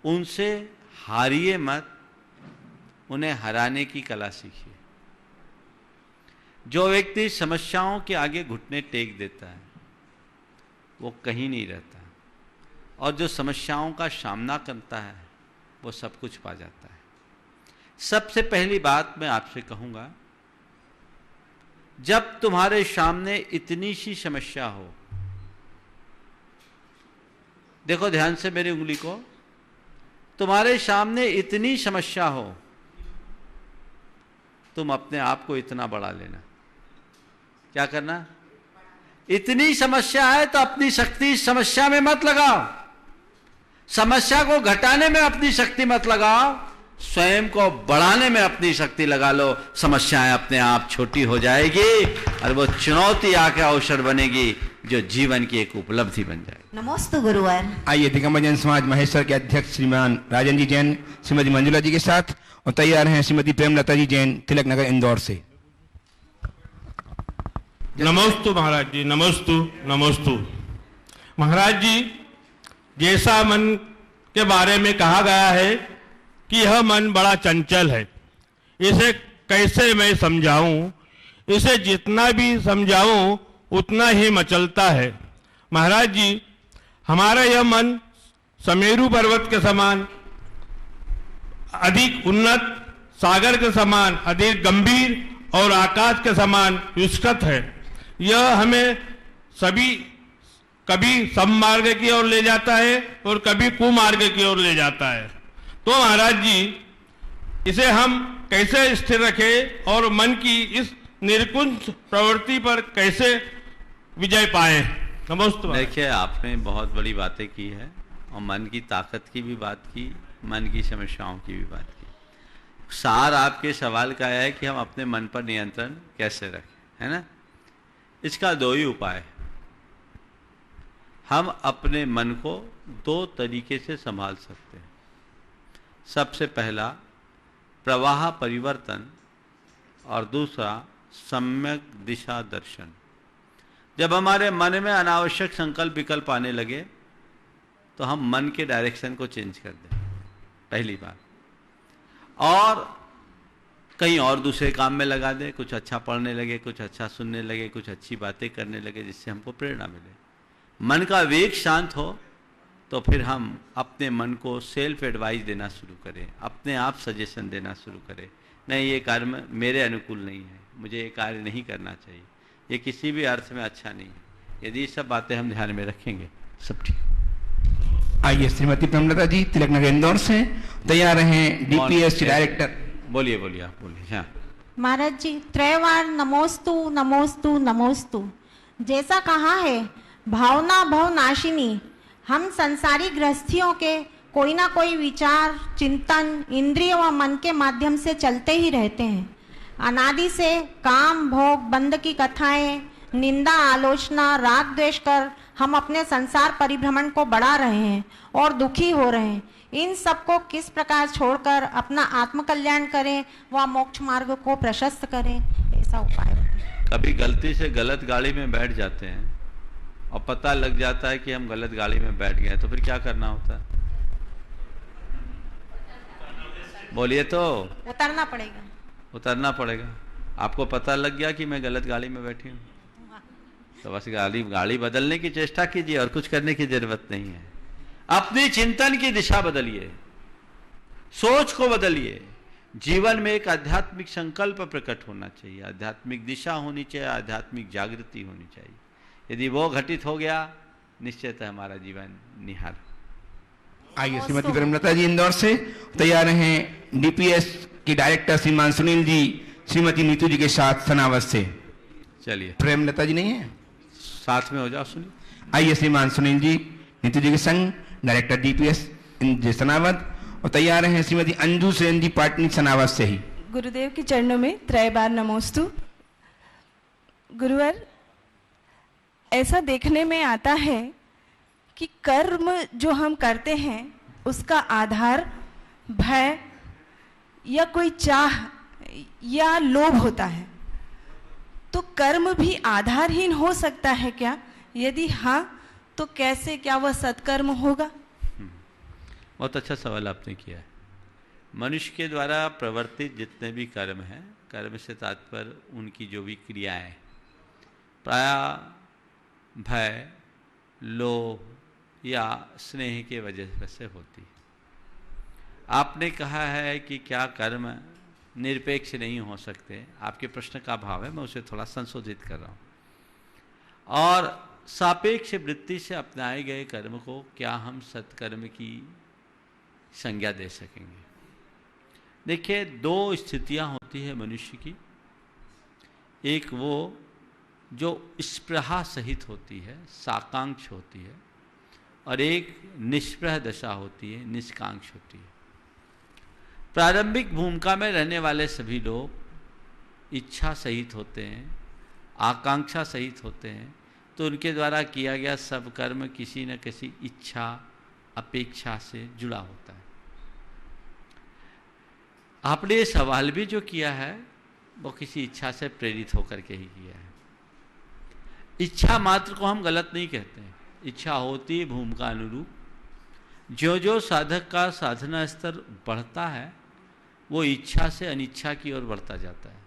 उनसे हारिए मत, उन्हें हराने की कला सीखिए। जो व्यक्ति समस्याओं के आगे घुटने टेक देता है वो कहीं नहीं रहता, और जो समस्याओं का सामना करता है वो सब कुछ पा जाता है। सबसे पहली बात मैं आपसे कहूंगा, जब तुम्हारे सामने इतनी सी समस्या हो, देखो ध्यान से मेरी उंगली को, तुम्हारे सामने इतनी समस्या हो, तुम अपने आप को इतना बढ़ा लेना। क्या करना? इतनी समस्या है तो अपनी शक्ति समस्या में मत लगाओ, समस्या को घटाने में अपनी शक्ति मत लगाओ, स्वयं को बढ़ाने में अपनी शक्ति लगा लो। समस्याएं अपने आप छोटी हो जाएगी और वो चुनौती आके अवसर बनेगी जो जीवन की एक उपलब्धि बन जाएगी। नमोस्तु गुरुवर। आइए दिगंबर जैन समाज महेश्वर के अध्यक्ष श्रीमान राजन जी जैन, श्रीमती मंजुला जी के साथ, और तैयार हैं श्रीमती प्रेमलता जी जैन, तिलक नगर इंदौर से। नमोस्तु महाराज जी, नमोस्तु नमोस्तु। महाराज जी, जैसा मन के बारे में कहा गया है कि यह मन बड़ा चंचल है, इसे कैसे मैं समझाऊं? इसे जितना भी समझाऊं उतना ही मचलता है। महाराज जी, हमारा यह मन समेरु पर्वत के समान अधिक उन्नत, सागर के समान अधिक गंभीर और आकाश के समान विस्तृत है। यह हमें कभी सममार्ग की ओर ले जाता है और कभी कुमार्ग की ओर ले जाता है। तो महाराज जी, इसे हम कैसे स्थिर रखें और मन की इस निर्कुंज प्रवृत्ति पर कैसे विजय पाए? नमस्ते। देखिए, आपने बहुत बड़ी बातें की है और मन की ताकत की भी बात की, मन की समस्याओं की भी बात की। सार आपके सवाल का है कि हम अपने मन पर नियंत्रण कैसे रखें, है ना। इसका दो ही उपाय है। हम अपने मन को दो तरीके से संभाल सकते हैं। सबसे पहला प्रवाह परिवर्तन और दूसरा सम्यक दिशा दर्शन। जब हमारे मन में अनावश्यक संकल्प विकल्प आने लगे तो हम मन के डायरेक्शन को चेंज कर दें, पहली बात। और कहीं और दूसरे काम में लगा दें, कुछ अच्छा पढ़ने लगे, कुछ अच्छा सुनने लगे, कुछ अच्छी बातें करने लगे जिससे हमको प्रेरणा मिले। मन का वेग शांत हो तो फिर हम अपने मन को सेल्फ एडवाइस देना शुरू करें, अपने आप सजेशन देना शुरू करें। नहीं, ये कार्य मेरे अनुकूल नहीं है, मुझे ये कार्य नहीं करना चाहिए, ये किसी भी अर्थ में अच्छा नहीं है। यदि ये सब बातें हम ध्यान में रखेंगे सब ठीक। आइए श्रीमती प्रेमलता जी तिलक नगर इंदौर से तैयार हैं डीपीएस डायरेक्टर। बोलिए बोलिए, आप बोलिए। हाँ महाराज जी, त्रैवार नमोस्तु नमोस्तु नमोस्तु। जैसा कहा है, भावना भव नाशिनी। हम संसारी गृहस्थियों के कोई ना कोई विचार, चिंतन, इंद्रिय व मन के माध्यम से चलते ही रहते हैं। अनादि से काम भोग बंद की कथाएं, निंदा आलोचना, राग द्वेष कर हम अपने संसार परिभ्रमण को बढ़ा रहे हैं और दुखी हो रहे हैं। इन सब को किस प्रकार छोड़कर अपना आत्मकल्याण करें व मोक्ष मार्ग को प्रशस्त करें, ऐसा उपाय बताएं। कभी गलती से गलत गाड़ी में बैठ जाते हैं और पता लग जाता है कि हम गलत गाड़ी में बैठ गए, तो फिर क्या करना होता है? बोलिए तो। उतरना पड़ेगा। उतरना पड़ेगा। आपको पता लग गया कि मैं गलत गाड़ी में बैठी हूँ, तो बस गाड़ी बदलने की चेष्टा कीजिए और कुछ करने की जरूरत नहीं है। अपनी चिंतन की दिशा बदलिए, सोच को बदलिए। जीवन में एक आध्यात्मिक संकल्प प्रकट होना चाहिए, आध्यात्मिक दिशा होनी चाहिए, आध्यात्मिक जागृति होनी चाहिए। यदि वो घटित हो गया, निश्चित है हमारा जीवन निहार। आइए श्रीमती प्रेमलता जी इंदौर से तैयार हैं डीपीएस की डायरेक्टर श्रीमान सुनील जी श्रीमती नीतू जी के साथ सनावत से। चलिए, प्रेमलता जी नहीं है, साथ में हो जाओ। सुनिए, आइए श्रीमान सुनील जी नीतू जी के संग डायरेक्टर डीपीएस सनावत, और तैयार हैं श्रीमती अंजू सेन जी पाटनी सनावत से ही। गुरुदेव के चरणों में त्रैबार नमोस्तु। गुरुवर, ऐसा देखने में आता है कि कर्म जो हम करते हैं उसका आधार भय या कोई चाह या लोभ होता है। तो कर्म भी आधारहीन हो सकता है क्या? यदि हाँ, तो कैसे, क्या वह सत्कर्म होगा? बहुत अच्छा सवाल आपने किया है। मनुष्य के द्वारा प्रवर्तित जितने भी कर्म हैं, कर्म से तात्पर्य उनकी जो भी क्रियाएं प्रायः भय, लोभ या स्नेह के वजह से होती है। आपने कहा है कि क्या कर्म निरपेक्ष नहीं हो सकते? आपके प्रश्न का भाव है, मैं उसे थोड़ा संशोधित कर रहा हूँ। और सापेक्ष वृत्ति से अपनाए गए कर्म को क्या हम सत्कर्म की संज्ञा दे सकेंगे? देखिए, दो स्थितियाँ होती है मनुष्य की। एक वो जो स्पृहा सहित होती है, साकांक्ष होती है, और एक निष्प्रह दशा होती है, निष्कांक्ष होती है। प्रारंभिक भूमिका में रहने वाले सभी लोग इच्छा सहित होते हैं, आकांक्षा सहित होते हैं, तो उनके द्वारा किया गया सब कर्म किसी न किसी इच्छा, अपेक्षा से जुड़ा होता है। आपने ये सवाल भी जो किया है वो किसी इच्छा से प्रेरित होकर के ही किया है। इच्छा मात्र को हम गलत नहीं कहते हैं। इच्छा होती है भूमिका अनुरूप। जो जो साधक का साधना स्तर बढ़ता है वो इच्छा से अनिच्छा की ओर बढ़ता जाता है,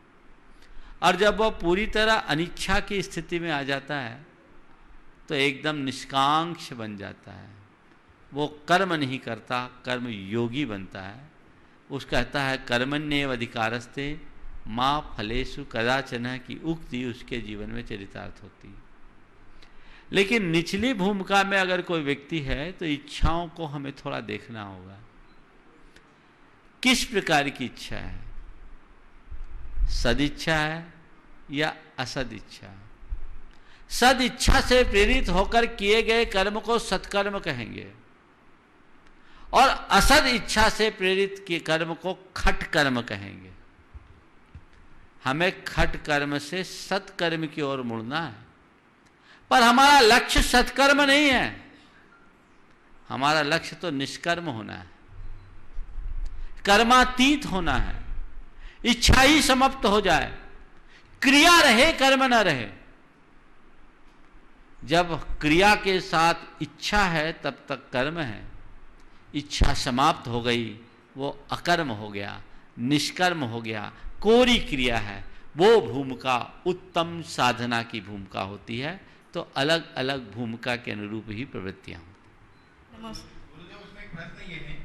और जब वह पूरी तरह अनिच्छा की स्थिति में आ जाता है तो एकदम निष्कांक्ष बन जाता है। वो कर्म नहीं करता, कर्म योगी बनता है। उस कहता है कर्मण्येव अधिकारस्ते माँ फलेषु कदाचन की उक्ति उसके जीवन में चरितार्थ होती है। लेकिन निचली भूमिका में अगर कोई व्यक्ति है तो इच्छाओं को हमें थोड़ा देखना होगा। किस प्रकार की इच्छा है? सदिच्छा है या असदिच्छा है? सद इच्छा से प्रेरित होकर किए गए कर्म को सत्कर्म कहेंगे, और असद इच्छा से प्रेरित के कर्म को खट कर्म कहेंगे। हमें खट कर्म से सत्कर्म की ओर मुड़ना है, पर हमारा लक्ष्य सत्कर्म नहीं है, हमारा लक्ष्य तो निष्कर्म होना है, कर्मातीत होना है। इच्छा ही समाप्त हो जाए, क्रिया रहे कर्म न रहे। जब क्रिया के साथ इच्छा है तब तक कर्म है, इच्छा समाप्त हो गई वो अकर्म हो गया, निष्कर्म हो गया, कोरी क्रिया है। वो भूमिका उत्तम साधना की भूमिका होती है। तो अलग अलग भूमिका के अनुरूप ही प्रवृत्तियां होती। उसमें एक प्रश्न ये है,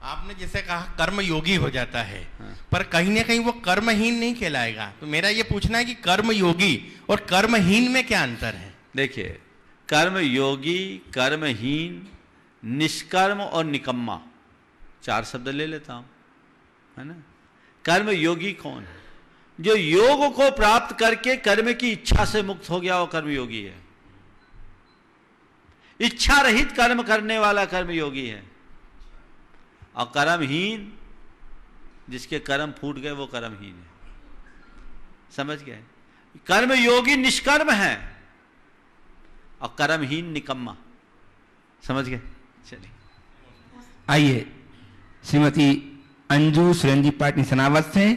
आपने जैसे कहा कर्म योगी हो जाता है, पर कहीं ना कहीं वो कर्महीन नहीं कहलाएगा। तो मेरा ये पूछना है कि कर्म योगी और कर्महीन में क्या अंतर है? देखिए, कर्म योगी, कर्महीन, निष्कर्म और निकम्मा, 4 शब्द ले लेता हूं, है ना। कर्म योगी कौन है? जो योग को प्राप्त करके कर्म की इच्छा से मुक्त हो गया, वो कर्म योगी है। इच्छा रहित कर्म करने वाला कर्म योगी है। और कर्महीन, जिसके कर्म फूट गए, वो कर्महीन है। समझ गए? कर्म योगी निष्कर्म है और कर्महीन निकम्मा। समझ गए? चलिए आइए, श्रीमती अंजू सुरेंद्र पाटनी सनावत से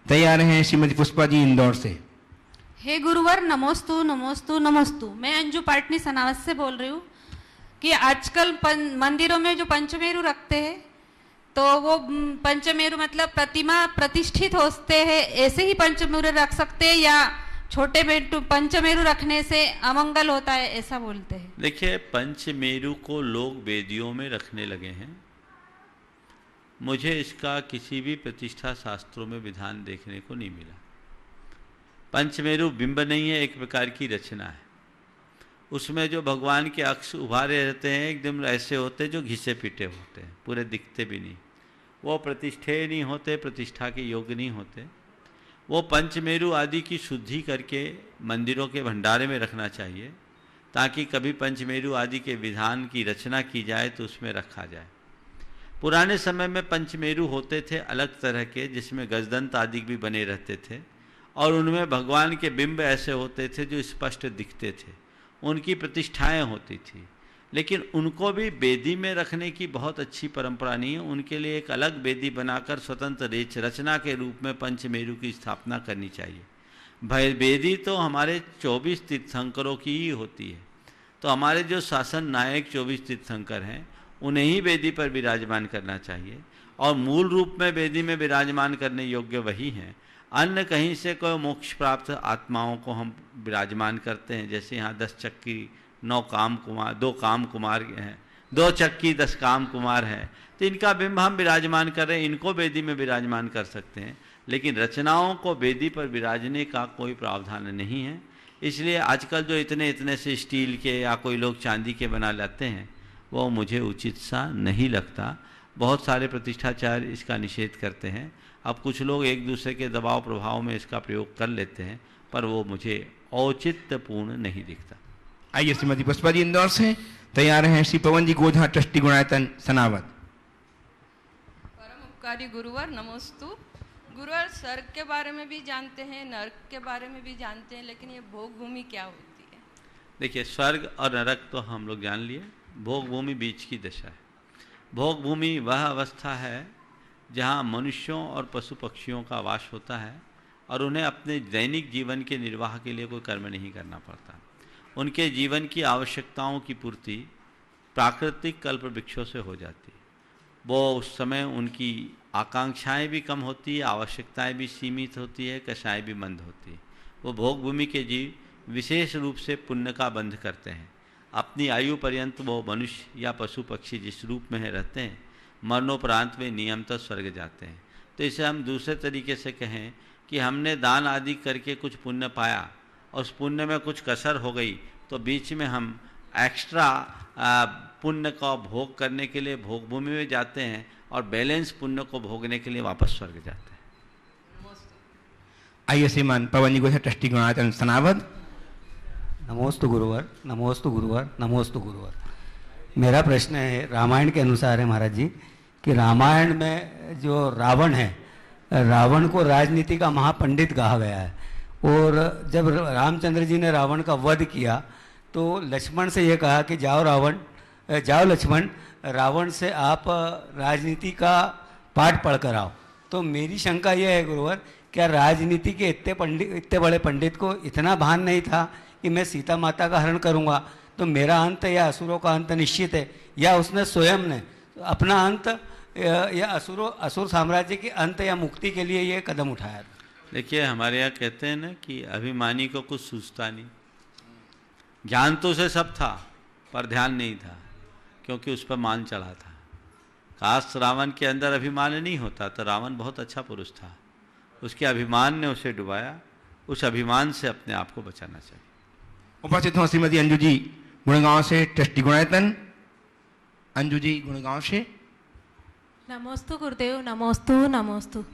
तैयार हैं श्रीमती पुष्पा जी इंदौर से। हे गुरुवर, नमोस्तु नमोस्तु नमोस्तु। मैं अंजू पाटनी सनावत से बोल रही हूँ कि आजकल मंदिरों में जो पंचमेरु रखते हैं, तो वो पंचमेरु मतलब प्रतिमा प्रतिष्ठित होते हैं, ऐसे ही पंचमेरु रख सकते हैं या छोटे पंचमेरु रखने से अमंगल होता है, ऐसा बोलते हैं? देखिए, पंचमेरु को लोग वेदियों में रखने लगे हैं। मुझे इसका किसी भी प्रतिष्ठा शास्त्रों में विधान देखने को नहीं मिला। पंचमेरु बिंब नहीं है, एक प्रकार की रचना है। उसमें जो भगवान के अक्ष उभारे रहते हैं, एकदम ऐसे होते हैं जो घिसे पीटे होते हैं, पूरे दिखते भी नहीं। वो प्रतिष्ठेय नहीं होते, प्रतिष्ठा के योग्य नहीं होते। वो पंचमेरु आदि की शुद्धि करके मंदिरों के भंडारे में रखना चाहिए, ताकि कभी पंचमेरु आदि के विधान की रचना की जाए तो उसमें रखा जाए। पुराने समय में पंचमेरु होते थे अलग तरह के, जिसमें गजदंत आदि भी बने रहते थे, और उनमें भगवान के बिंब ऐसे होते थे जो स्पष्ट दिखते थे। उनकी प्रतिष्ठाएं होती थी, लेकिन उनको भी वेदी में रखने की बहुत अच्छी परंपरा नहीं है। उनके लिए एक अलग वेदी बनाकर स्वतंत्र रचना के रूप में पंचमेरु की स्थापना करनी चाहिए। भाई, वेदी तो हमारे 24 तीर्थंकरों की ही होती है। तो हमारे जो शासन नायक 24 तीर्थंकर हैं, उन्हें ही वेदी पर विराजमान करना चाहिए, और मूल रूप में वेदी में विराजमान करने योग्य वही हैं। अन्य कहीं से कोई मोक्ष प्राप्त आत्माओं को हम विराजमान करते हैं, जैसे यहाँ 10 चक्की 9 काम कुमार, 2 काम कुमार हैं, 2 चक्की 10 काम कुमार हैं, तो इनका बिंब हम विराजमान कर रहे हैं, इनको वेदी में विराजमान कर सकते हैं। लेकिन रचनाओं को वेदी पर विराजने का कोई प्रावधान नहीं है। इसलिए आजकल जो इतने से स्टील के या कोई लोग चांदी के बना लेते हैं, वो मुझे उचित सा नहीं लगता। बहुत सारे प्रतिष्ठाचार्य इसका निषेध करते हैं। अब कुछ लोग एक दूसरे के दबाव प्रभाव में इसका प्रयोग कर लेते हैं, पर वो मुझे औचित्यपूर्ण नहीं दिखता। आइए, श्रीमती पुष्पा जी इंदौर से तैयार हैं श्री पवन जी गोधा ट्रस्टी गुणायतन सनावत। परम उपकारी गुरुवर, नमोस्तु। गुरुवर, स्वर्ग के बारे में भी जानते हैं, नरक के बारे में भी जानते हैं, लेकिन ये भोग भूमि क्या होती है? देखिए, स्वर्ग और नरक तो हम लोग जान लिए, भोग भूमि बीच की दशा है। भोग भूमि वह अवस्था है जहाँ मनुष्यों और पशु पक्षियों का वास होता है, और उन्हें अपने दैनिक जीवन के निर्वाह के लिए कोई कर्म नहीं करना पड़ता। उनके जीवन की आवश्यकताओं की पूर्ति प्राकृतिक कल्प वृक्षों से हो जाती है। वो उस समय उनकी आकांक्षाएं भी कम होती है, आवश्यकताएं भी सीमित होती है, कषाएं भी मंद होती है। वो भोग भूमि के जीव विशेष रूप से पुण्य का बंध करते हैं। अपनी आयु पर्यंत वो मनुष्य या पशु पक्षी जिस रूप में रहते हैं, मरणोपरांत वे नियमतः स्वर्ग जाते हैं। तो इसे हम दूसरे तरीके से कहें कि हमने दान आदि करके कुछ पुण्य पाया, और उस पुण्य में कुछ कसर हो गई, तो बीच में हम एक्स्ट्रा पुण्य का भोग करने के लिए भोग भूमि में जाते हैं, और बैलेंस पुण्य को भोगने के लिए वापस स्वर्ग जाते हैं। आइए, श्रीमान पवन जी गोधा ट्रस्टी गुणायतन सनावत। नमोस्तु गुरुवर, नमोस्तु गुरुवर, नमोस्तु गुरुवर। मेरा प्रश्न है, रामायण के अनुसार है महाराज जी, कि रामायण में जो रावण है, रावण को राजनीति का महापंडित कहा गया है, और जब रामचंद्र जी ने रावण का वध किया तो लक्ष्मण से ये कहा कि जाओ लक्ष्मण, रावण से आप राजनीति का पाठ पढ़ कर आओ। तो मेरी शंका ये है गुरुवर, क्या राजनीति के इतने बड़े पंडित को इतना भान नहीं था कि मैं सीता माता का हरण करूंगा तो मेरा अंत या असुरों का अंत निश्चित है, या उसने स्वयं ने अपना अंत या असुर साम्राज्य के अंत या मुक्ति के लिए ये कदम उठाया? देखिए, हमारे यहाँ कहते हैं ना कि अभिमानी को कुछ सूझता नहीं। ज्ञान तो उसे सब था पर ध्यान नहीं था, क्योंकि उस पर मान चढ़ा था। काश रावण के अंदर अभिमान नहीं होता तो रावण बहुत अच्छा पुरुष था, उसके अभिमान ने उसे डुबाया। उस अभिमान से अपने आप को बचाना चाहिए। उपस्थित हों श्रीमती अंजू जी गुड़गांव से, ट्रस्टी गुणायतन। अंजू जी गुड़गांव से। नमोस्तु गुरुदेव, नमोस्तु नमोस्तु।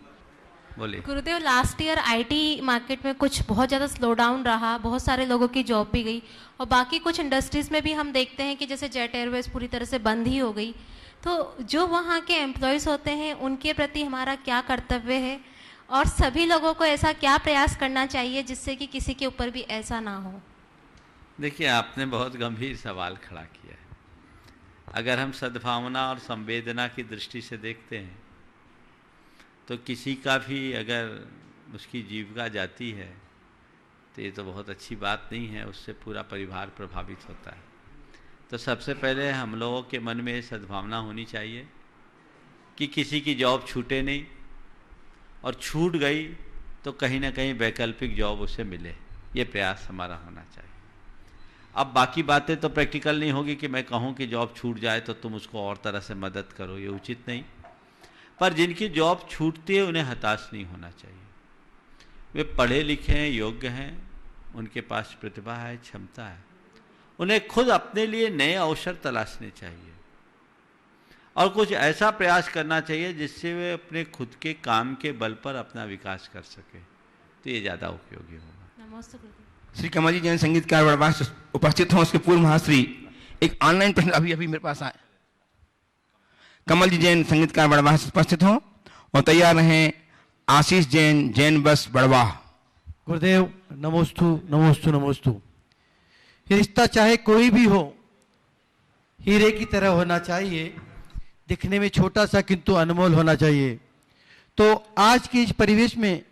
बोलिए गुरुदेव, लास्ट ईयर आईटी मार्केट में कुछ बहुत ज़्यादा स्लो डाउन रहा, बहुत सारे लोगों की जॉब भी गई, और बाकी कुछ इंडस्ट्रीज़ में भी हम देखते हैं कि जैसे जेट एयरवेज पूरी तरह से बंद ही हो गई। तो जो वहाँ के एम्प्लॉयज़ होते हैं उनके प्रति हमारा क्या कर्तव्य है, और सभी लोगों को ऐसा क्या प्रयास करना चाहिए जिससे कि किसी के ऊपर भी ऐसा ना हो? देखिए, आपने बहुत गंभीर सवाल खड़ा किया है। अगर हम सद्भावना और संवेदना की दृष्टि से देखते हैं तो किसी का भी अगर उसकी जीविका जाती है तो ये तो बहुत अच्छी बात नहीं है, उससे पूरा परिवार प्रभावित होता है। तो सबसे पहले हम लोगों के मन में सद्भावना होनी चाहिए कि किसी की जॉब छूटे नहीं, और छूट गई तो कहीं ना कहीं वैकल्पिक जॉब उसे मिले, ये प्रयास हमारा होना चाहिए। अब बाकी बातें तो प्रैक्टिकल नहीं होगी कि मैं कहूँ कि जॉब छूट जाए तो तुम उसको और तरह से मदद करो, ये उचित नहीं। पर जिनकी जॉब छूटती है उन्हें हताश नहीं होना चाहिए। वे पढ़े लिखे हैं, योग्य हैं, उनके पास प्रतिभा है, क्षमता है, उन्हें खुद अपने लिए नए अवसर तलाशने चाहिए और कुछ ऐसा प्रयास करना चाहिए जिससे वे अपने खुद के काम के बल पर अपना विकास कर सके, तो ये ज़्यादा उपयोगी होगा। नमस्ते। श्री कमल जी जैन संगीतकार बड़वास उपस्थित हों, उसके पूर्व महाश्री एक ऑनलाइन प्रश्न अभी मेरे पास आए। कमल जी जैन संगीतकार बड़वास उपस्थित हों और तैयार रहें आशीष जैन, जैन बस बड़वाह। गुरुदेव नमोस्तु नमोस्तु नमोस्तु। ये रिश्ता चाहे कोई भी हो, हीरे की तरह होना चाहिए, दिखने में छोटा सा किंतु अनमोल होना चाहिए। तो आज के इस परिवेश में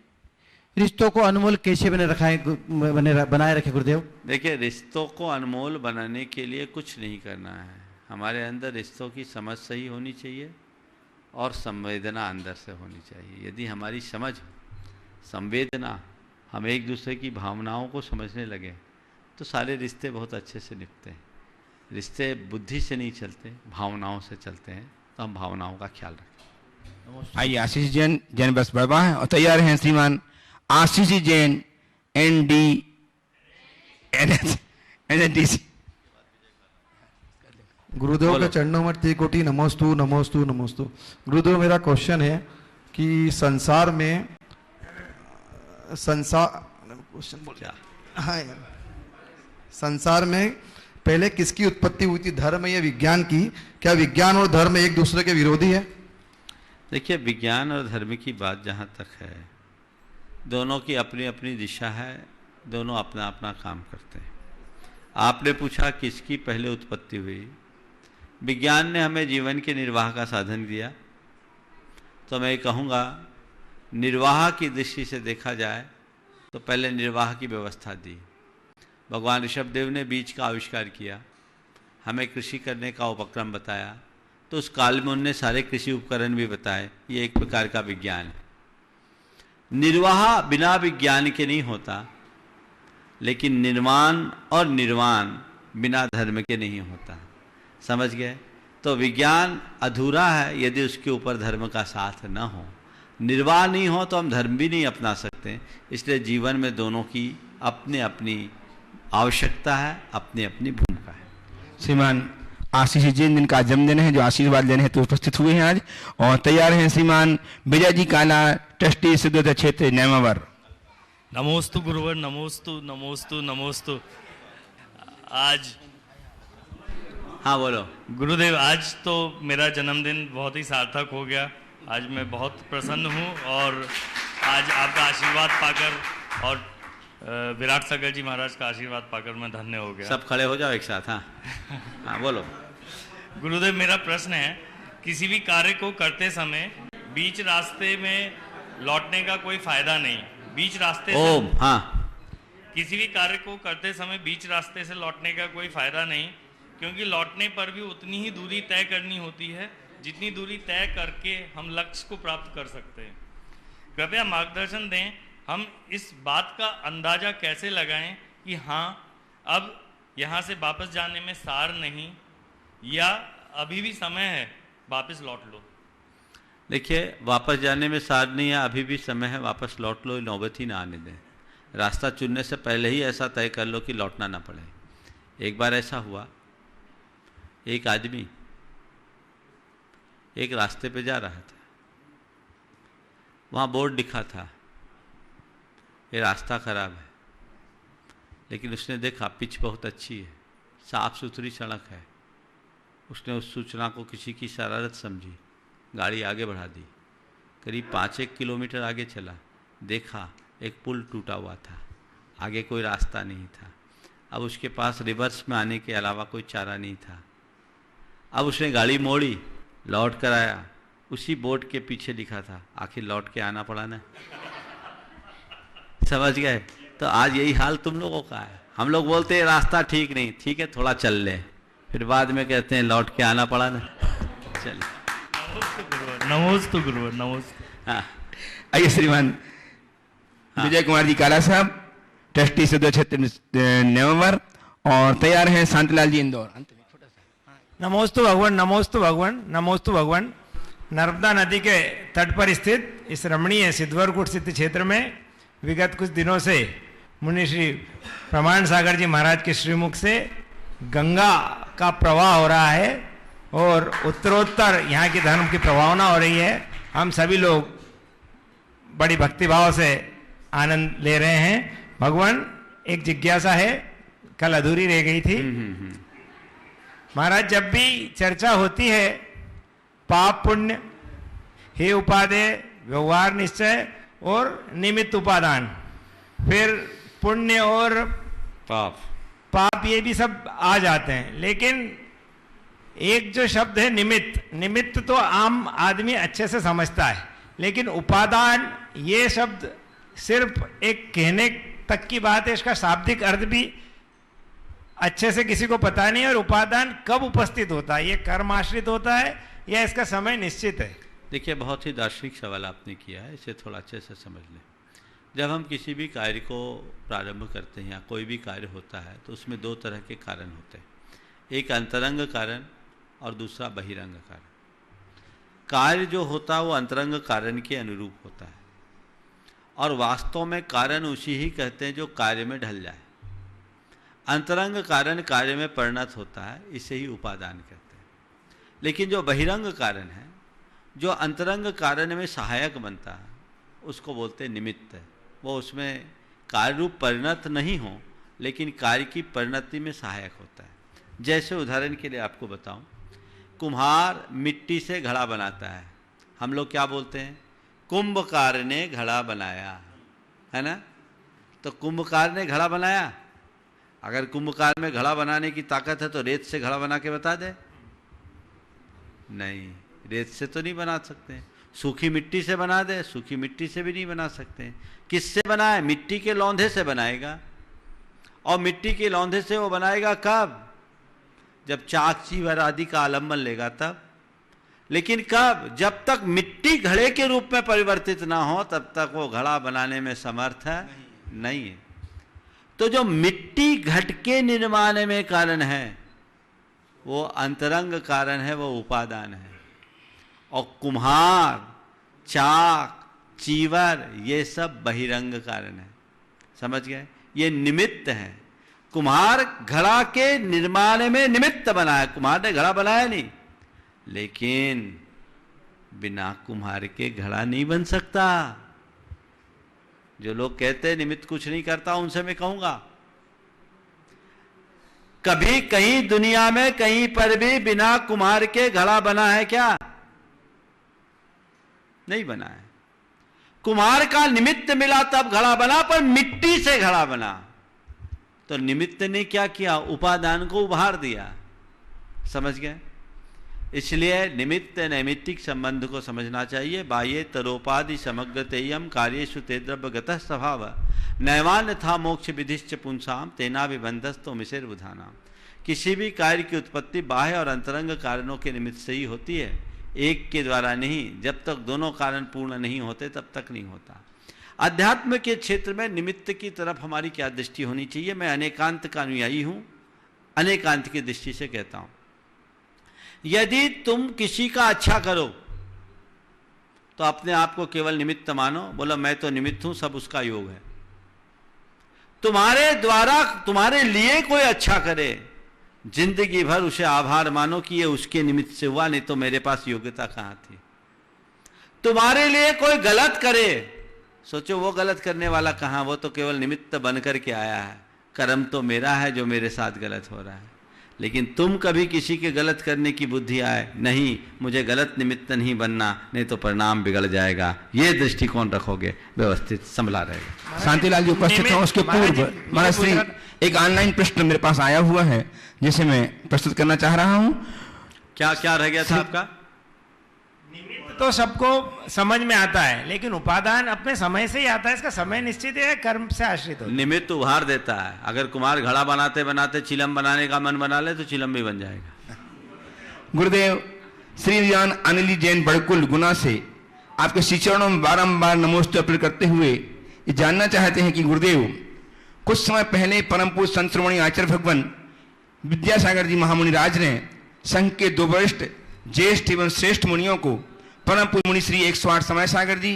रिश्तों को अनमोल कैसे बनाए रखें गुरुदेव? देखिए, रिश्तों को अनमोल बनाने के लिए कुछ नहीं करना है। हमारे अंदर रिश्तों की समझ सही होनी चाहिए और संवेदना अंदर से होनी चाहिए। यदि हमारी समझ, संवेदना, हम एक दूसरे की भावनाओं को समझने लगे तो सारे रिश्ते बहुत अच्छे से निपटते हैं। रिश्ते बुद्धि से नहीं चलते, भावनाओं से चलते हैं, तो हम भावनाओं का ख्याल रखें। आइए आशीष जैन, जैन बस बड़वाह और तैयार हैं श्रीमान आशीष जैन, NDC। गुरुदेव के चरणों में 3 कोटि नमोस्तु नमोस्तु नमोस्तु। गुरुदेव, मेरा क्वेश्चन है कि संसार में संसार में पहले किसकी उत्पत्ति हुई थी, धर्म या विज्ञान की? क्या विज्ञान और धर्म एक दूसरे के विरोधी है? देखिए, विज्ञान और धर्म की बात जहाँ तक है, दोनों की अपनी अपनी दिशा है, दोनों अपना अपना काम करते हैं। आपने पूछा किसकी पहले उत्पत्ति हुई। विज्ञान ने हमें जीवन के निर्वाह का साधन दिया, तो मैं कहूँगा निर्वाह की दृष्टि से देखा जाए तो पहले निर्वाह की व्यवस्था दी। भगवान ऋषभदेव ने बीज का आविष्कार किया, हमें कृषि करने का उपक्रम बताया, तो उस काल में उनने सारे कृषि उपकरण भी बताए। ये एक प्रकार का विज्ञान है। निर्वाह बिना विज्ञान के नहीं होता, लेकिन निर्माण और निर्वाण बिना धर्म के नहीं होता। समझ गए? तो विज्ञान अधूरा है यदि उसके ऊपर धर्म का साथ न हो। निर्वाह नहीं हो तो हम धर्म भी नहीं अपना सकते। इसलिए जीवन में दोनों की अपनी अपनी आवश्यकता है, अपनी अपनी भूमिका है। श्रीमान आशीष जैन, जिनका जन्मदिन है, जो आशीर्वाद लेने हैं तो उपस्थित हुए हैं आज और तैयार हैं श्रीमान विजय जी काला, ट्रस्टी सिद्धोदय क्षेत्र नेमावर। नमोस्तु गुरुवर, नमोस्तु नमोस्तु नमोस्तु। आज हाँ बोलो। गुरुदेव, आज तो मेरा जन्मदिन बहुत ही सार्थक हो गया। आज मैं बहुत प्रसन्न हूँ और आज आपका आशीर्वाद पाकर और विराट सागर जी महाराज का आशीर्वाद पाकर मैं धन्य हो गया। सब खड़े हो जाओ एक साथ। हाँ हाँ बोलो। गुरुदेव, मेरा प्रश्न है, किसी भी कार्य को करते समय बीच रास्ते में लौटने का कोई फायदा नहीं। बीच रास्ते ओम से हाँ किसी भी कार्य को करते समय बीच रास्ते से लौटने का कोई फायदा नहीं, क्योंकि लौटने पर भी उतनी ही दूरी तय करनी होती है जितनी दूरी तय करके हम लक्ष्य को प्राप्त कर सकते हैं। कृपया मार्गदर्शन दें, हम इस बात का अंदाजा कैसे लगाएं कि हाँ अब यहाँ से वापस जाने में सार नहीं, या अभी भी समय है वापस लौट लो। देखिए, वापस जाने में सार नहीं है, अभी भी समय है, वापस लौट लो, नौबत ही ना आने दें। रास्ता चुनने से पहले ही ऐसा तय कर लो कि लौटना ना पड़े। एक बार ऐसा हुआ, एक आदमी एक रास्ते पे जा रहा था, वहाँ बोर्ड लिखा था ये रास्ता खराब है, लेकिन उसने देखा पिच बहुत अच्छी है, साफ सुथरी सड़क है। उसने उस सूचना को किसी की शरारत समझी, गाड़ी आगे बढ़ा दी। करीब 5-1 किलोमीटर आगे चला, देखा एक पुल टूटा हुआ था, आगे कोई रास्ता नहीं था। अब उसके पास रिवर्स में आने के अलावा कोई चारा नहीं था। अब उसने गाड़ी मोड़ी, लौट कर आया, उसी बोर्ड के पीछे लिखा था आखिर लौट के आना पड़ा ना। समझ गए? तो आज यही हाल तुम लोगों का है। हम लोग बोलते हैं रास्ता ठीक नहीं, ठीक है थोड़ा चल ले, फिर बाद में कहते हैं लौट के आना पड़ा ना। चलिए, नमोस्तु गुरुवर, नमोस्तु। हाँ आइए श्रीमान विजय कुमार जी काला साहब, ट्रस्टी सदस्य क्षेत्र नवंबर, और तैयार हैं शांतिलाल जी इंदौर। नमोस्तु भगवान, नमोस्तु भगवान, नमोस्तु भगवान। नर्मदा नदी के तट पर स्थित इस रमणीय सिद्धवरकूट स्थित क्षेत्र में विगत कुछ दिनों से मुनि श्री प्रमाण सागर जी महाराज के श्रीमुख से गंगा का प्रवाह हो रहा है और उत्तरोत्तर यहाँ की धर्म की प्रभावना हो रही है। हम सभी लोग बड़ी भक्तिभाव से आनंद ले रहे हैं। भगवान, एक जिज्ञासा है, कल अधूरी रह गई थी। महाराज, जब भी चर्चा होती है पाप पुण्य, हे उपादेय, व्यवहार निश्चय और निमित्त उपादान, फिर पुण्य और पाप ये भी सब आ जाते हैं, लेकिन एक जो शब्द है निमित्त, निमित्त तो आम आदमी अच्छे से समझता है, लेकिन उपादान ये शब्द सिर्फ एक कहने तक की बात है, इसका शाब्दिक अर्थ भी अच्छे से किसी को पता नहीं है। और उपादान कब उपस्थित होता है, ये कर्म आश्रित होता है या इसका समय निश्चित है? देखिए, बहुत ही दार्शनिक सवाल आपने किया है, इसे थोड़ा अच्छे से समझ लें। जब हम किसी भी कार्य को प्रारंभ करते हैं या कोई भी कार्य होता है तो उसमें दो तरह के कारण होते हैं, एक अंतरंग कारण और दूसरा बहिरंग कारण। कार्य जो होता है वो अंतरंग कारण के अनुरूप होता है, और वास्तव में कारण उसी ही कहते हैं जो कार्य में ढल जाए। अंतरंग कारण कार्य में परिणत होता है, इसे ही उपादान कहते हैं। लेकिन जो बहिरंग कारण है, जो अंतरंग कारण में सहायक बनता है, उसको बोलते हैं निमित्त। वो उसमें कार्य रूप परिणत नहीं हो, लेकिन कार्य की परिणति में सहायक होता है। जैसे उदाहरण के लिए आपको बताऊं, कुम्हार मिट्टी से घड़ा बनाता है, हम लोग क्या बोलते हैं? कुंभकार ने घड़ा बनाया, है ना? तो कुंभकार ने घड़ा बनाया। अगर कुंभकार में घड़ा बनाने की ताकत है तो रेत से घड़ा बना के बता दे? नहीं, रेत से तो नहीं बना सकते। सूखी मिट्टी से बना दे? सूखी मिट्टी से भी नहीं बना सकते। किससे बनाए? मिट्टी के लौंधे से बनाएगा। और मिट्टी के लौंधे से वो बनाएगा कब? जब चाक चीवर आदि का आलम्बन लेगा तब। लेकिन कब? जब तक मिट्टी घड़े के रूप में परिवर्तित ना हो तब तक वो घड़ा बनाने में समर्थ है नहीं है। तो जो मिट्टी घट के निर्माण में कारण है वो अंतरंग कारण है, वो उपादान है। और कुम्हार, चाक, चीवर, ये सब बहिरंग कारण है। समझ गए? ये निमित्त है। कुम्हार घड़ा के निर्माण में निमित्त बनाया, कुम्हार ने घड़ा बनाया नहीं। लेकिन बिना कुम्हार के घड़ा नहीं बन सकता। जो लोग कहते हैं निमित्त कुछ नहीं करता, उनसे मैं कहूंगा कभी कहीं दुनिया में कहीं पर भी बिना कुम्हार के घड़ा बना है क्या? नहीं बना है। कुम्हार का निमित्त मिला तब घड़ा बना, पर मिट्टी से घड़ा बना। तो निमित्त ने क्या किया? उपादान को उभार दिया। समझ गए? इसलिए निमित्त नैमित्तिक संबंध को समझना चाहिए। बाह्य तरोपाधि समग्र तेयम कार्येषु ते द्रव्यगतः स्वभाव नैवान था मोक्ष विधिश्च पुंसाम तेना विबंधस्तो मिसेर बुधाना। किसी भी कार्य की उत्पत्ति बाह्य और अंतरंग कारणों के निमित्त से ही होती है, एक के द्वारा नहीं। जब तक दोनों कारण पूर्ण नहीं होते तब तक नहीं होता। अध्यात्म के क्षेत्र में निमित्त की तरफ हमारी क्या दृष्टि होनी चाहिए? मैं अनेकांत का अनुयायी हूं, अनेकांत की दृष्टि से कहता हूं। यदि तुम किसी का अच्छा करो तो अपने आप को केवल निमित्त मानो, बोलो मैं तो निमित्त हूं, सब उसका योग है। तुम्हारे द्वारा तुम्हारे लिए कोई अच्छा करे, जिंदगी भर उसे आभार मानो कि ये उसके निमित्त से हुआ, नहीं तो मेरे पास योग्यता कहां थी। तुम्हारे लिए कोई गलत करे, सोचो वो गलत करने वाला कहां, वो तो केवल निमित्त बन करके आया है। कर्म तो मेरा है जो मेरे साथ गलत हो रहा है। लेकिन तुम कभी किसी के गलत करने की बुद्धि आए नहीं, मुझे गलत निमित्त नहीं बनना, नहीं तो परिणाम बिगड़ जाएगा। ये दृष्टिकोण रखोगे, व्यवस्थित संभला रहेगा। शांतिलाल जी उपस्थित हैं, उसके पूर्व महाराज श्री एक ऑनलाइन प्रश्न मेरे पास आया हुआ है जिसे मैं प्रस्तुत करना चाह रहा हूं। क्या क्या रह गया था आपका? तो सबको समझ में आता है, लेकिन उपादान अपने समय से ही आता है। इसका समय निश्चित है, कर्म से आश्रित होता है। निमित्त उभार देता है। अगर कुम्हार घड़ा बनाते बनाते चिलम बनाने का मन बना ले तो चिलम भी बन जाएगा। गुरुदेव श्री ज्ञान अनिल जैन बड़कुल गुना से आपके श्री चरणों में बारंबार नमोस्तु अर्पित करते हुए ये जानना चाहते हैं कि गुरुदेव, कुछ समय पहले परम पूज्य संत श्रोमणी आचार्य भगवान विद्यासागर जी महामुनि राज ने संघ के दो वरिष्ठ ज्येष्ठ एवं श्रेष्ठ मुनियों को परम पूज्य मुनि श्री 108 समय सागर जी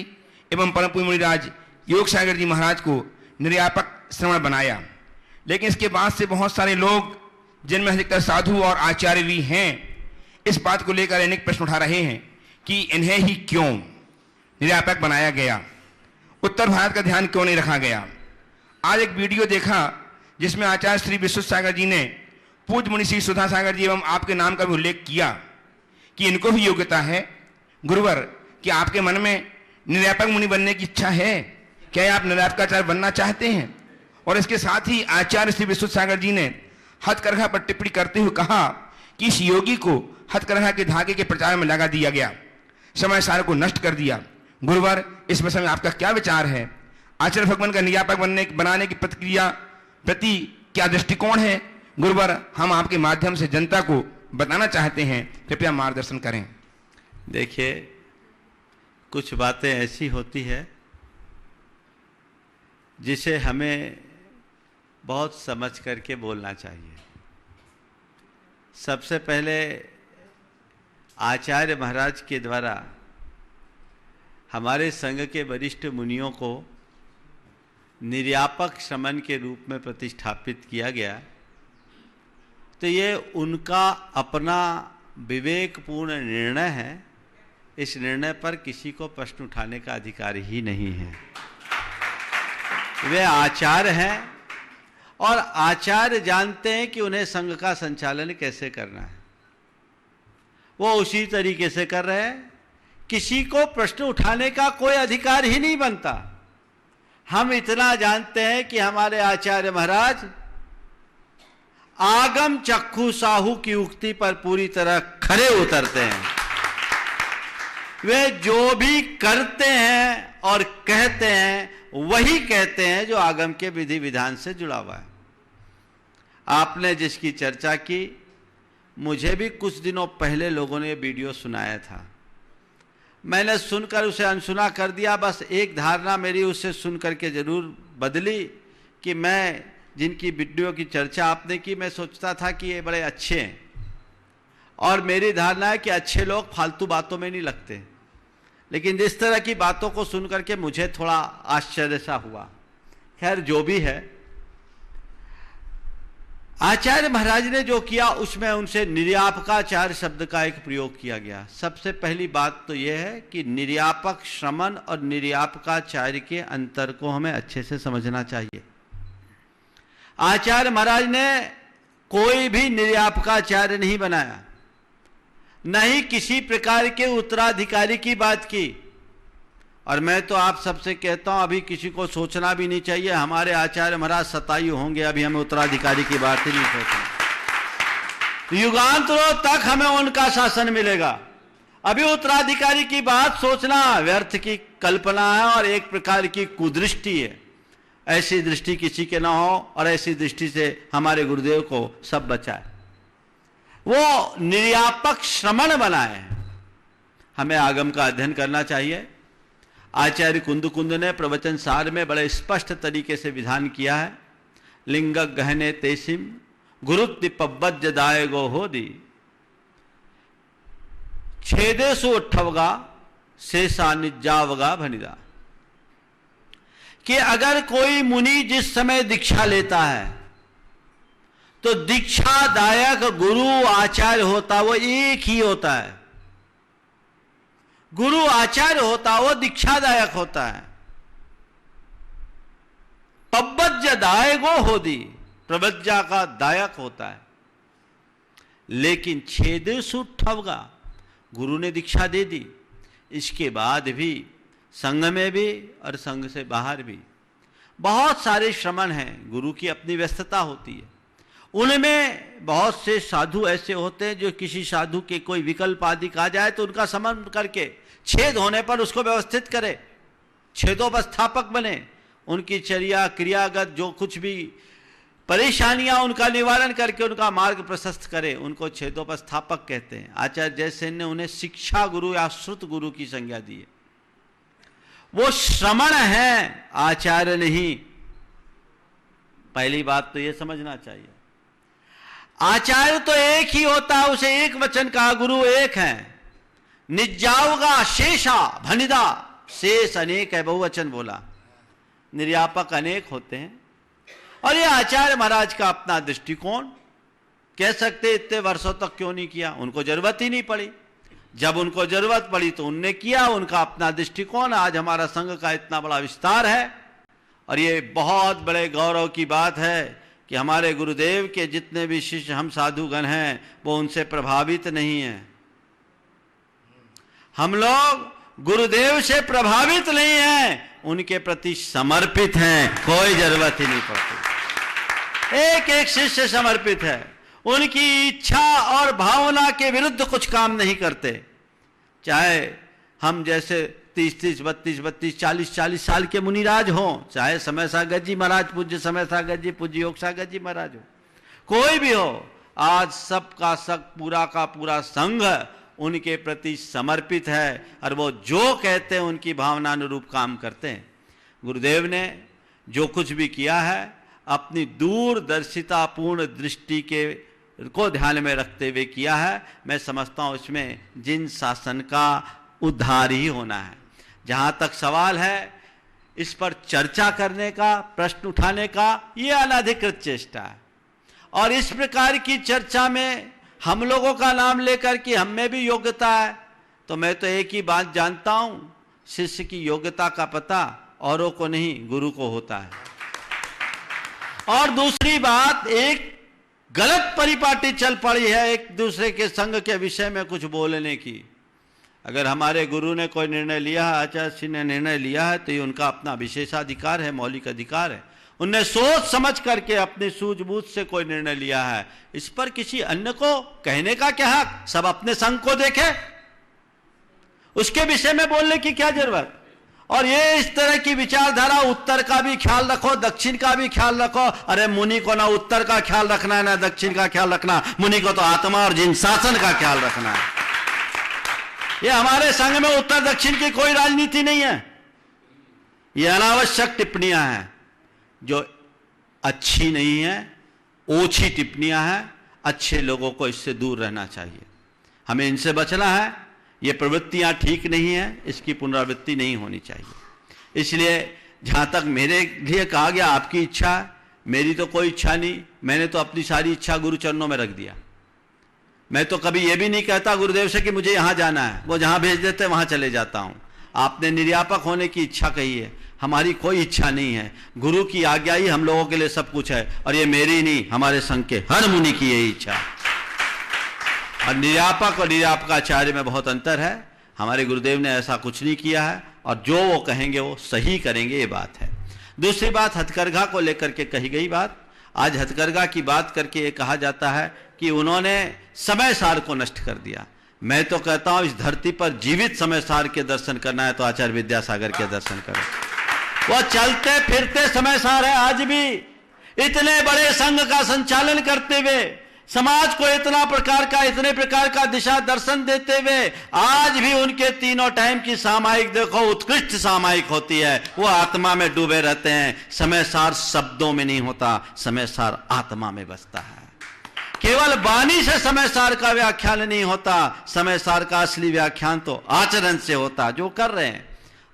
एवं परम पूज्य मुनिराज योग सागर जी महाराज को निर्यापक श्रवण बनाया। लेकिन इसके बाद से बहुत सारे लोग, जिनमें अधिकतर साधु और आचार्य भी हैं, इस बात को लेकर अनेक प्रश्न उठा रहे हैं कि इन्हें ही क्यों निर्यापक बनाया गया, उत्तर भारत का ध्यान क्यों नहीं रखा गया। आज एक वीडियो देखा जिसमें आचार्य श्री विश्व सागर जी ने पूज्य मुनि श्री सुधा सागर जी एवं आपके नाम का भी उल्लेख किया कि इनको भी योग्यता है। गुरुवर, कि आपके मन में निर्यापक मुनि बनने की इच्छा है? क्या आप निर्यापकाचार्य बनना चाहते हैं? और इसके साथ ही आचार्य श्री विश्व सागर जी ने हथकरघा पर टिप्पणी करते हुए कहा कि इस योगी को हथकरघा के धागे के प्रचार में लगा दिया गया, समय सार को नष्ट कर दिया। गुरुवर, इस विषय में आपका क्या विचार है? आचार्य भगवान का निर्यापक बनाने की प्रतिक्रिया प्रति क्या दृष्टिकोण है? गुरुवर, हम आपके माध्यम से जनता को बताना चाहते हैं, कृपया मार्गदर्शन करें। देखिए, कुछ बातें ऐसी होती है जिसे हमें बहुत समझ करके बोलना चाहिए। सबसे पहले आचार्य महाराज के द्वारा हमारे संघ के वरिष्ठ मुनियों को निर्यापक श्रमण के रूप में प्रतिष्ठापित किया गया, तो ये उनका अपना विवेकपूर्ण निर्णय है। इस निर्णय पर किसी को प्रश्न उठाने का अधिकार ही नहीं है। वे आचार्य हैं और आचार्य जानते हैं कि उन्हें संघ का संचालन कैसे करना है, वो उसी तरीके से कर रहे हैं। किसी को प्रश्न उठाने का कोई अधिकार ही नहीं बनता। हम इतना जानते हैं कि हमारे आचार्य महाराज आगम चक्षु साहू की उक्ति पर पूरी तरह खरे उतरते हैं। वे जो भी करते हैं और कहते हैं वही कहते हैं जो आगम के विधि विधान से जुड़ा हुआ है। आपने जिसकी चर्चा की, मुझे भी कुछ दिनों पहले लोगों ने वीडियो सुनाया था, मैंने सुनकर उसे अनसुना कर दिया। बस एक धारणा मेरी उससे सुन करके जरूर बदली कि मैं जिनकी वीडियो की चर्चा आपने की, मैं सोचता था कि ये बड़े अच्छे हैं, और मेरी धारणा है कि अच्छे लोग फालतू बातों में नहीं लगते। लेकिन जिस तरह की बातों को सुन करके मुझे थोड़ा आश्चर्य सा हुआ। खैर, जो भी है, आचार्य महाराज ने जो किया उसमें उनसे निर्यापकाचार्य शब्द का एक प्रयोग किया गया। सबसे पहली बात तो यह है कि निर्यापक श्रमण और निर्यापकाचार्य के अंतर को हमें अच्छे से समझना चाहिए। आचार्य महाराज ने कोई भी निर्यापकाचार्य नहीं बनाया, न ही किसी प्रकार के उत्तराधिकारी की बात की। और मैं तो आप सबसे कहता हूं, अभी किसी को सोचना भी नहीं चाहिए हमारे आचार्य महाराज शतायु होंगे, अभी हमें उत्तराधिकारी की बात ही नहीं सोचना। युगांतरों तक हमें उनका शासन मिलेगा। अभी उत्तराधिकारी की बात सोचना व्यर्थ की कल्पना है और एक प्रकार की कुदृष्टि है। ऐसी दृष्टि किसी के ना हो और ऐसी दृष्टि से हमारे गुरुदेव को सब बचाए। वो निर्यापक श्रमण बनाए। हमें आगम का अध्ययन करना चाहिए। आचार्य कुंद ने प्रवचन सार में बड़े स्पष्ट तरीके से विधान किया है। लिंग गहने तेसिम गुरुत्पब्बज दाय गो होदी छेदेसु उठवगा शेषा निजावगा भनिदा। कि अगर कोई मुनि जिस समय दीक्षा लेता है तो दीक्षादायक गुरु आचार्य होता वो एक ही होता है। गुरु आचार्य होता वो दीक्षादायक होता है। पब्बज्ज दायगो होदी, प्रबज्जा का दायक होता है। लेकिन छेदेसु ठवगा, गुरु ने दीक्षा दे दी, इसके बाद भी संघ में भी और संघ से बाहर भी बहुत सारे श्रमण हैं। गुरु की अपनी व्यस्तता होती है। उनमें बहुत से साधु ऐसे होते हैं जो किसी साधु के कोई विकल्प आदि कहा जाए तो उनका समन करके छेद होने पर उसको व्यवस्थित करे, छेदोपस्थापक बने, उनकी चर्या क्रियागत जो कुछ भी परेशानियां उनका निवारण करके उनका मार्ग प्रशस्त करे, उनको छेदोपस्थापक कहते हैं। आचार्य जयसेन ने उन्हें शिक्षा गुरु या श्रुत गुरु की संज्ञा दी है। वो श्रमण है, आचार्य नहीं। पहली बात तो ये समझना चाहिए। आचार्य तो एक ही होता है, उसे एक वचन कहा, गुरु एक है। निजावगा शेषा भनिदा, शेष अनेक है, बहुवचन बोला। निर्यापक अनेक होते हैं। और ये आचार्य महाराज का अपना दृष्टिकोण। कह सकते इतने वर्षों तक क्यों नहीं किया, उनको जरूरत ही नहीं पड़ी। जब उनको जरूरत पड़ी तो उनने किया, उनका अपना दृष्टिकोण। आज हमारा संघ का इतना बड़ा विस्तार है और ये बहुत बड़े गौरव की बात है कि हमारे गुरुदेव के जितने भी शिष्य हम साधुगण हैं वो उनसे प्रभावित नहीं हैं। हम लोग गुरुदेव से प्रभावित नहीं हैं, उनके प्रति समर्पित हैं। कोई जरूरत ही नहीं पड़ती। एक एक शिष्य समर्पित है, उनकी इच्छा और भावना के विरुद्ध कुछ काम नहीं करते। चाहे हम जैसे 30-30, 32-32, 40-40 साल के मुनिराज हों, चाहे समय सागर जी महाराज, पूज्य समय सागर जी, पूज्य योग सागर जी महाराज हो, कोई भी हो, आज सबका सब पूरा का पूरा संघ उनके प्रति समर्पित है और वो जो कहते हैं उनकी भावना अनुरूप काम करते हैं। गुरुदेव ने जो कुछ भी किया है अपनी दूरदर्शिता पूर्ण दृष्टि को ध्यान में रखते हुए किया है। मैं समझता हूँ इसमें जिन शासन का उद्धार ही होना है। जहाँ तक सवाल है इस पर चर्चा करने का, प्रश्न उठाने का, ये अनधिकृत चेष्टा है। और इस प्रकार की चर्चा में हम लोगों का नाम लेकर कि हम में भी योग्यता है, तो मैं तो एक ही बात जानता हूँ, शिष्य की योग्यता का पता औरों को नहीं, गुरु को होता है। और दूसरी बात, एक गलत परिपाटी चल पड़ी है एक दूसरे के संग के विषय में कुछ बोलने की। अगर हमारे गुरु ने कोई निर्णय लिया है, आचार्य श्री ने निर्णय लिया है, तो ये उनका अपना विशेषाधिकार है, मौलिक अधिकार है। उनने सोच समझ करके अपनी सूझबूझ से कोई निर्णय लिया है। इस पर किसी अन्य को कहने का क्या हक? सब अपने संग को देखे, उसके विषय में बोलने की क्या जरूरत? और ये इस तरह की विचारधारा, उत्तर का भी ख्याल रखो, दक्षिण का भी ख्याल रखो। अरे मुनि को ना उत्तर का ख्याल रखना है ना दक्षिण का ख्याल रखना, मुनि को तो आत्मा और जिन शासन का ख्याल रखना है। ये हमारे संघ में उत्तर दक्षिण की कोई राजनीति नहीं है। ये अनावश्यक टिप्पणियां हैं जो अच्छी नहीं है, ओछी टिप्पणियां हैं। अच्छे लोगों को इससे दूर रहना चाहिए, हमें इनसे बचना है। ये प्रवृत्तियां ठीक नहीं है, इसकी पुनरावृत्ति नहीं होनी चाहिए। इसलिए जहां तक मेरे लिए कहा गया आपकी इच्छा है, मेरी तो कोई इच्छा नहीं। मैंने तो अपनी सारी इच्छा गुरु चरणों में रख दिया। मैं तो कभी ये भी नहीं कहता गुरुदेव से कि मुझे यहां जाना है, वो जहां भेज देते वहां चले जाता हूं। आपने निर्यापक होने की इच्छा कही है, हमारी कोई इच्छा नहीं है, गुरु की आज्ञा ही हम लोगों के लिए सब कुछ है। और ये मेरी नहीं, हमारे संघ के हर मुनि की यही इच्छा है। और निर्यापक और निर्यापकाचार्य में बहुत अंतर है। हमारे गुरुदेव ने ऐसा कुछ नहीं किया है, और जो वो कहेंगे वो सही करेंगे, ये बात है। दूसरी बात, हथकरघा को लेकर के कही गई बात। आज हथकरघा की बात करके ये कहा जाता है कि उन्होंने समय सार को नष्ट कर दिया। मैं तो कहता हूं इस धरती पर जीवित समय सार के दर्शन करना है तो आचार्य विद्यासागर के दर्शन करो। वो चलते फिरते समय सार है। आज भी इतने बड़े संघ का संचालन करते हुए, समाज को इतने प्रकार का दिशा दर्शन देते हुए, आज भी उनके तीनों टाइम की सामायिक देखो, उत्कृष्ट सामायिक होती है। वो आत्मा में डूबे रहते हैं। समय सार शब्दों में नहीं होता, समय सार आत्मा में बसता है। केवल वाणी से समय सार का व्याख्यान नहीं होता, समय सार का असली व्याख्यान तो आचरण से होता, जो कर रहे हैं।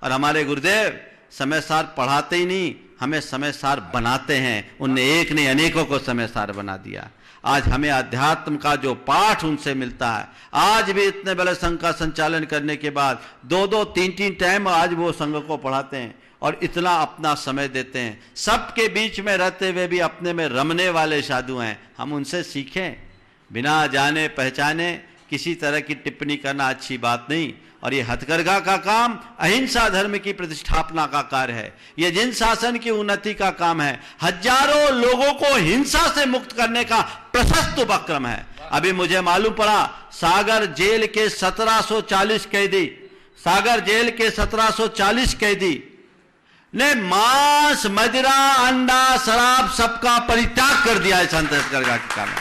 और हमारे गुरुदेव समय सार पढ़ाते ही नहीं, हमें समय सार बनाते हैं। उनने एक नहीं अनेकों को समय सार बना दिया। आज हमें अध्यात्म का जो पाठ उनसे मिलता है, आज भी इतने बड़े संघ का संचालन करने के बाद 2-2, 3-3 टाइम आज वो संघ को पढ़ाते हैं और इतना अपना समय देते हैं। सबके बीच में रहते हुए भी अपने में रमने वाले साधु हैं। हम उनसे सीखें। बिना जाने पहचाने किसी तरह की टिप्पणी करना अच्छी बात नहीं। और ये हथकरघा का काम अहिंसा धर्म की प्रतिष्ठापना का कार्य है। ये जिन शासन की उन्नति का काम है। हजारों लोगों को हिंसा से मुक्त करने का प्रशस्त उपक्रम है। अभी मुझे मालूम पड़ा, सागर जेल के 1740 कैदी ने मांस, मदिरा, अंडा, शराब सबका परित्याग कर दिया है संत हथकरघा के कारण।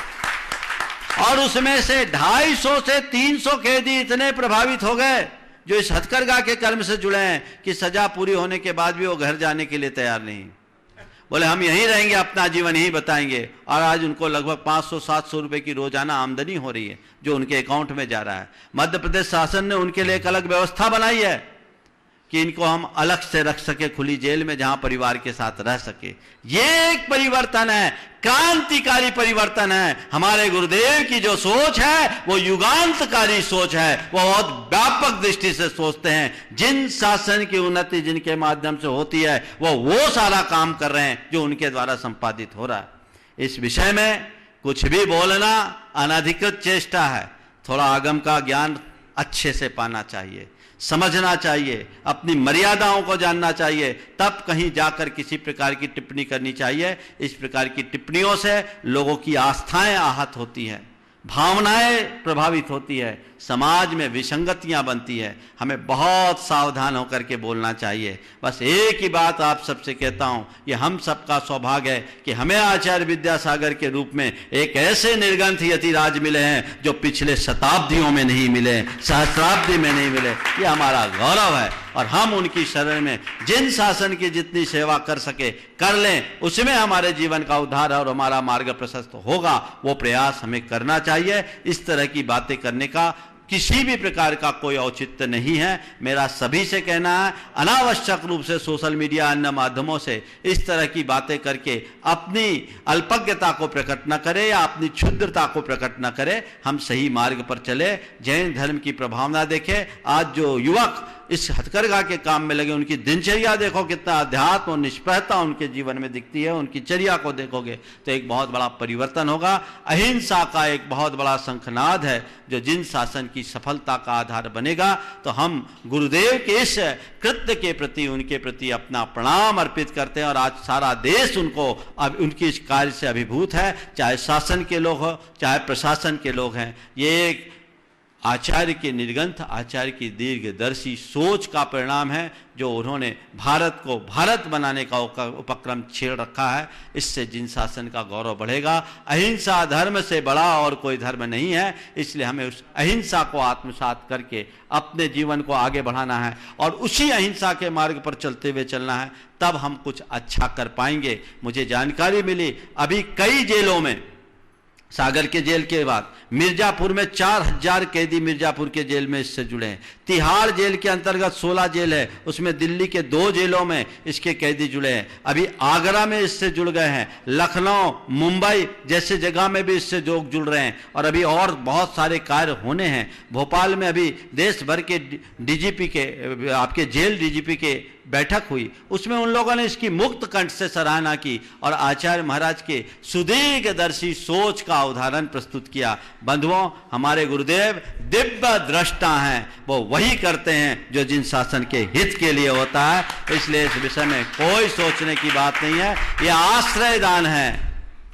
और उसमें से 250 से 300 कैदी इतने प्रभावित हो गए जो इस हथकरघा के कर्म से जुड़े हैं कि सजा पूरी होने के बाद भी वो घर जाने के लिए तैयार नहीं। बोले हम यहीं रहेंगे, अपना जीवन यहीं बताएंगे। और आज उनको लगभग 500-700 रुपए की रोजाना आमदनी हो रही है जो उनके अकाउंट में जा रहा है। मध्य प्रदेश शासन ने उनके लिए एक अलग व्यवस्था बनाई है कि इनको हम अलग से रख सके खुली जेल में, जहां परिवार के साथ रह सके। ये एक परिवर्तन है, क्रांतिकारी परिवर्तन है। हमारे गुरुदेव की जो सोच है वो युगांतकारी सोच है। वो बहुत व्यापक दृष्टि से सोचते हैं। जिन शासन की उन्नति जिनके माध्यम से होती है वो सारा काम कर रहे हैं जो उनके द्वारा संपादित हो रहा है। इस विषय में कुछ भी बोलना अनधिकृत चेष्टा है। थोड़ा आगम का ज्ञान अच्छे से पाना चाहिए, समझना चाहिए, अपनी मर्यादाओं को जानना चाहिए, तब कहीं जाकर किसी प्रकार की टिप्पणी करनी चाहिए। इस प्रकार की टिप्पणियों से लोगों की आस्थाएं आहत होती हैं, भावनाएं प्रभावित होती है, समाज में विसंगतियां बनती है। हमें बहुत सावधान होकर के बोलना चाहिए। बस एक ही बात आप सबसे कहता हूं, ये हम सबका सौभाग्य है कि हमें आचार्य विद्यासागर के रूप में एक ऐसे निर्ग्रंथ यतिराज मिले हैं जो पिछले शताब्दियों में नहीं मिले, सहस्राब्दी में नहीं मिले। ये हमारा गौरव है। और हम उनकी शरण में जिन शासन की जितनी सेवा कर सके कर लें, उसमें हमारे जीवन का उद्धार और हमारा मार्ग प्रशस्त होगा। वो प्रयास हमें करना चाहिए। इस तरह की बातें करने का किसी भी प्रकार का कोई औचित्य नहीं है। मेरा सभी से कहना है, अनावश्यक रूप से सोशल मीडिया अन्य माध्यमों से इस तरह की बातें करके अपनी अल्पज्ञता को प्रकट न करें या अपनी क्षुद्रता को प्रकट न करें। हम सही मार्ग पर चले, जैन धर्म की प्रभावना देखें। आज जो युवक इस हथकरघा के काम में लगे, उनकी दिनचर्या देखो, कितना अध्यात्म और निष्प्रहता उनके जीवन में दिखती है। उनकी चर्या को देखोगे तो एक बहुत बड़ा परिवर्तन होगा। अहिंसा का एक बहुत बड़ा शंखनाद है जो जिन शासन की सफलता का आधार बनेगा। तो हम गुरुदेव के इस कृत्य के प्रति, उनके प्रति अपना प्रणाम अर्पित करते हैं। और आज सारा देश उनको उनकी इस कार्य से अभिभूत है, चाहे शासन के लोग हो चाहे प्रशासन के लोग हैं। ये एक आचार्य के निर्ग्रंथ, आचार्य की दीर्घदर्शी सोच का परिणाम है जो उन्होंने भारत को भारत बनाने का उपक्रम छेड़ रखा है। इससे जिन शासन का गौरव बढ़ेगा। अहिंसा धर्म से बड़ा और कोई धर्म नहीं है, इसलिए हमें उस अहिंसा को आत्मसात करके अपने जीवन को आगे बढ़ाना है और उसी अहिंसा के मार्ग पर चलते हुए चलना है। तब हम कुछ अच्छा कर पाएंगे। मुझे जानकारी मिली अभी कई जेलों में, सागर के जेल के बाद मिर्जापुर में 4000 कैदी मिर्जापुर के जेल में इससे जुड़े हैं। तिहाड़ जेल के अंतर्गत 16 जेल है, उसमें दिल्ली के 2 जेलों में इसके कैदी जुड़े हैं। अभी आगरा में इससे जुड़ गए हैं, लखनऊ, मुंबई जैसे जगह में भी इससे लोग जुड़ रहे हैं। और अभी और बहुत सारे कार्य होने हैं। भोपाल में अभी देश भर के डीजीपी के, आपके जेल डीजीपी के बैठक हुई, उसमें उन लोगों ने इसकी मुक्त कंठ से सराहना की और आचार्य महाराज के सुदीर्घदर्शी सोच का उदाहरण प्रस्तुत किया। बंधुओं, हमारे गुरुदेव दिव्य दृष्टा हैं, वो वही करते हैं जो जिन शासन के हित के लिए होता है। इसलिए इस विषय में कोई सोचने की बात नहीं है। यह आश्रय दान है,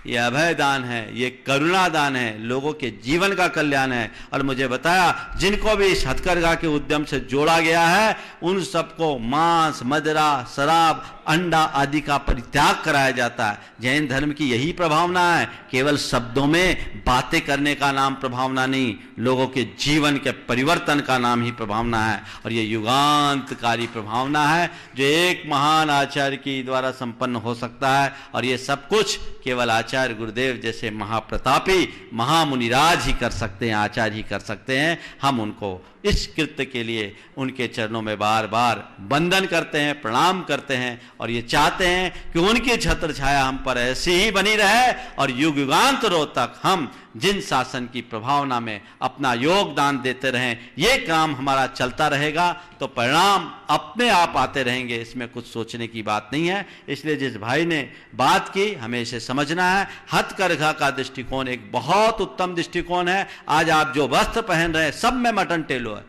ये अभय दान है, ये करुणा दान है, लोगों के जीवन का कल्याण है। और मुझे बताया जिनको भी इस हथकरघा के उद्यम से जोड़ा गया है उन सबको मांस, मदिरा, शराब, अंडा आदि का परित्याग कराया जाता है। जैन धर्म की यही प्रभावना है, केवल शब्दों में बातें करने का नाम प्रभावना नहीं, लोगों के जीवन के परिवर्तन का नाम ही प्रभावना है। और ये युगांतकारी प्रभावना है जो एक महान आचार्य के द्वारा संपन्न हो सकता है। और ये सब कुछ केवल आचार्य गुरुदेव जैसे महाप्रतापी महामुनिराज ही कर सकते हैं, आचार्य ही कर सकते हैं। हम उनको इस कृत्य के लिए उनके चरणों में बार बार वंदन करते हैं, प्रणाम करते हैं और ये चाहते हैं कि उनकी छत्र छाया हम पर ऐसी ही बनी रहे और युग युगांतरों तक हम जिन शासन की प्रभावना में अपना योगदान देते रहें। ये काम हमारा चलता रहेगा तो परिणाम अपने आप आते रहेंगे, इसमें कुछ सोचने की बात नहीं है। इसलिए जिस भाई ने बात की हमें इसे समझना है। हथकरघा का दृष्टिकोण एक बहुत उत्तम दृष्टिकोण है। आज आप जो वस्त्र पहन रहे हैं सब में मटन टेलो है।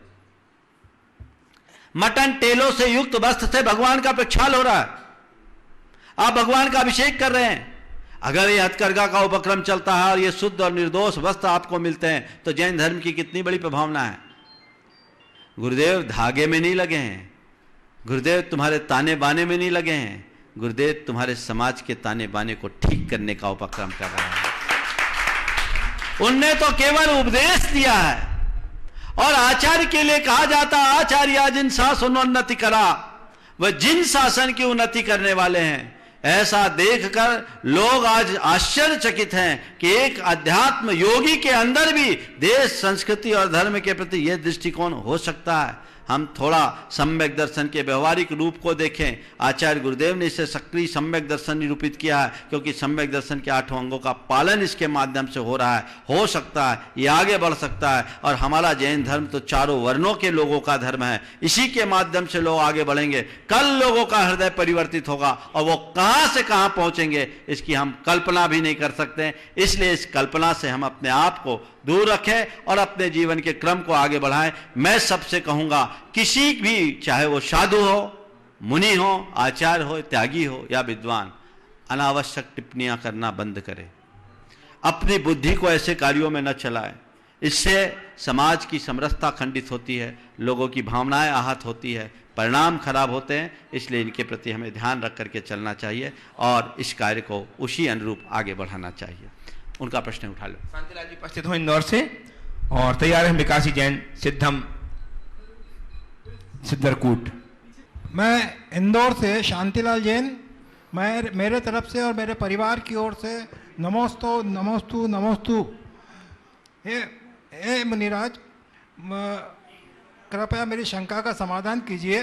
मटन टेलो से युक्त वस्त्र से भगवान का प्रक्षाल हो रहा है, आप भगवान का अभिषेक कर रहे हैं। अगर ये हथकरघा का उपक्रम चलता है और ये शुद्ध और निर्दोष वस्त्र आपको मिलते हैं तो जैन धर्म की कितनी बड़ी प्रभावना है। गुरुदेव धागे में नहीं लगे हैं, गुरुदेव तुम्हारे ताने बाने में नहीं लगे हैं, गुरुदेव तुम्हारे समाज के ताने बाने को ठीक करने का उपक्रम कर रहे हैं। उनने तो केवल उपदेश दिया है। और आचार्य के लिए कहा जाता है आचार्य जिन शासन उन्नति करा, वह जिन शासन की उन्नति करने वाले हैं। ऐसा देखकर लोग आज आश्चर्यचकित हैं कि एक अध्यात्म योगी के अंदर भी देश, संस्कृति और धर्म के प्रति यह दृष्टिकोण हो सकता है। हम थोड़ा सम्यक दर्शन के व्यवहारिक रूप को देखें। आचार्य गुरुदेव ने इसे सक्रिय सम्यक दर्शन निरूपित किया है, क्योंकि सम्यक दर्शन के 8 अंगों का पालन इसके माध्यम से हो रहा है। हो सकता है ये आगे बढ़ सकता है। और हमारा जैन धर्म तो चारों वर्णों के लोगों का धर्म है, इसी के माध्यम से लोग आगे बढ़ेंगे। कल लोगों का हृदय परिवर्तित होगा और वो कहां से कहां पहुंचेंगे इसकी हम कल्पना भी नहीं कर सकते। इसलिए इस कल्पना से हम अपने आप को दूर रखें और अपने जीवन के क्रम को आगे बढ़ाएं। मैं सबसे कहूंगा किसी भी, चाहे वो साधु हो, मुनि हो, आचार्य हो, त्यागी हो या विद्वान, अनावश्यक टिप्पणियां करना बंद करें। अपनी बुद्धि को ऐसे कार्यों में न चलाएं। इससे समाज की समरसता खंडित होती है, लोगों की भावनाएं आहत होती है, परिणाम खराब होते हैं। इसलिए इनके प्रति हमें ध्यान रख करके चलना चाहिए और इस कार्य को उसी अनुरूप आगे बढ़ाना चाहिए। उनका प्रश्न उठा लो। शांतिलाल जी उपस्थित हो इंदौर से और तैयार है विकासी जैन सिद्धम सिद्धरकूट। मैं इंदौर से शांतिलाल जैन, मैं मेरे तरफ से और मेरे परिवार की ओर से नमोस्तु नमोस्तु नमोस्तु। हे मुनिराज, कृपया मेरी शंका का समाधान कीजिए।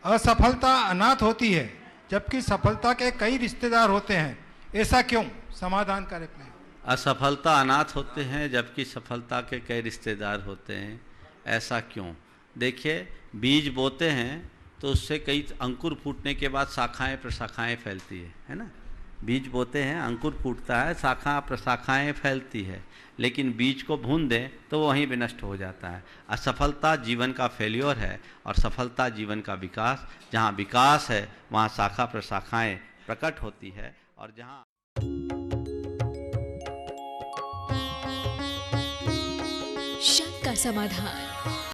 असफलता अनाथ होती है जबकि सफलता के कई रिश्तेदार होते हैं, ऐसा क्यों? समाधान करें। असफलता अनाथ होते हैं जबकि सफलता के कई रिश्तेदार होते हैं, ऐसा क्यों? देखिए, बीज बोते हैं तो उससे कई अंकुर फूटने के बाद शाखाएं प्रशाखाएं फैलती है ना। बीज बोते हैं, अंकुर फूटता है, शाखा प्रशाखाएं फैलती है, लेकिन बीज को भून दें तो वो वहीं भी नष्ट हो जाता है। असफलता जीवन का फेल्योर है और सफलता जीवन का विकास। जहाँ विकास है वहाँ शाखा प्रशाखाएं प्रकट होती है और जहाँ शंका समाधान।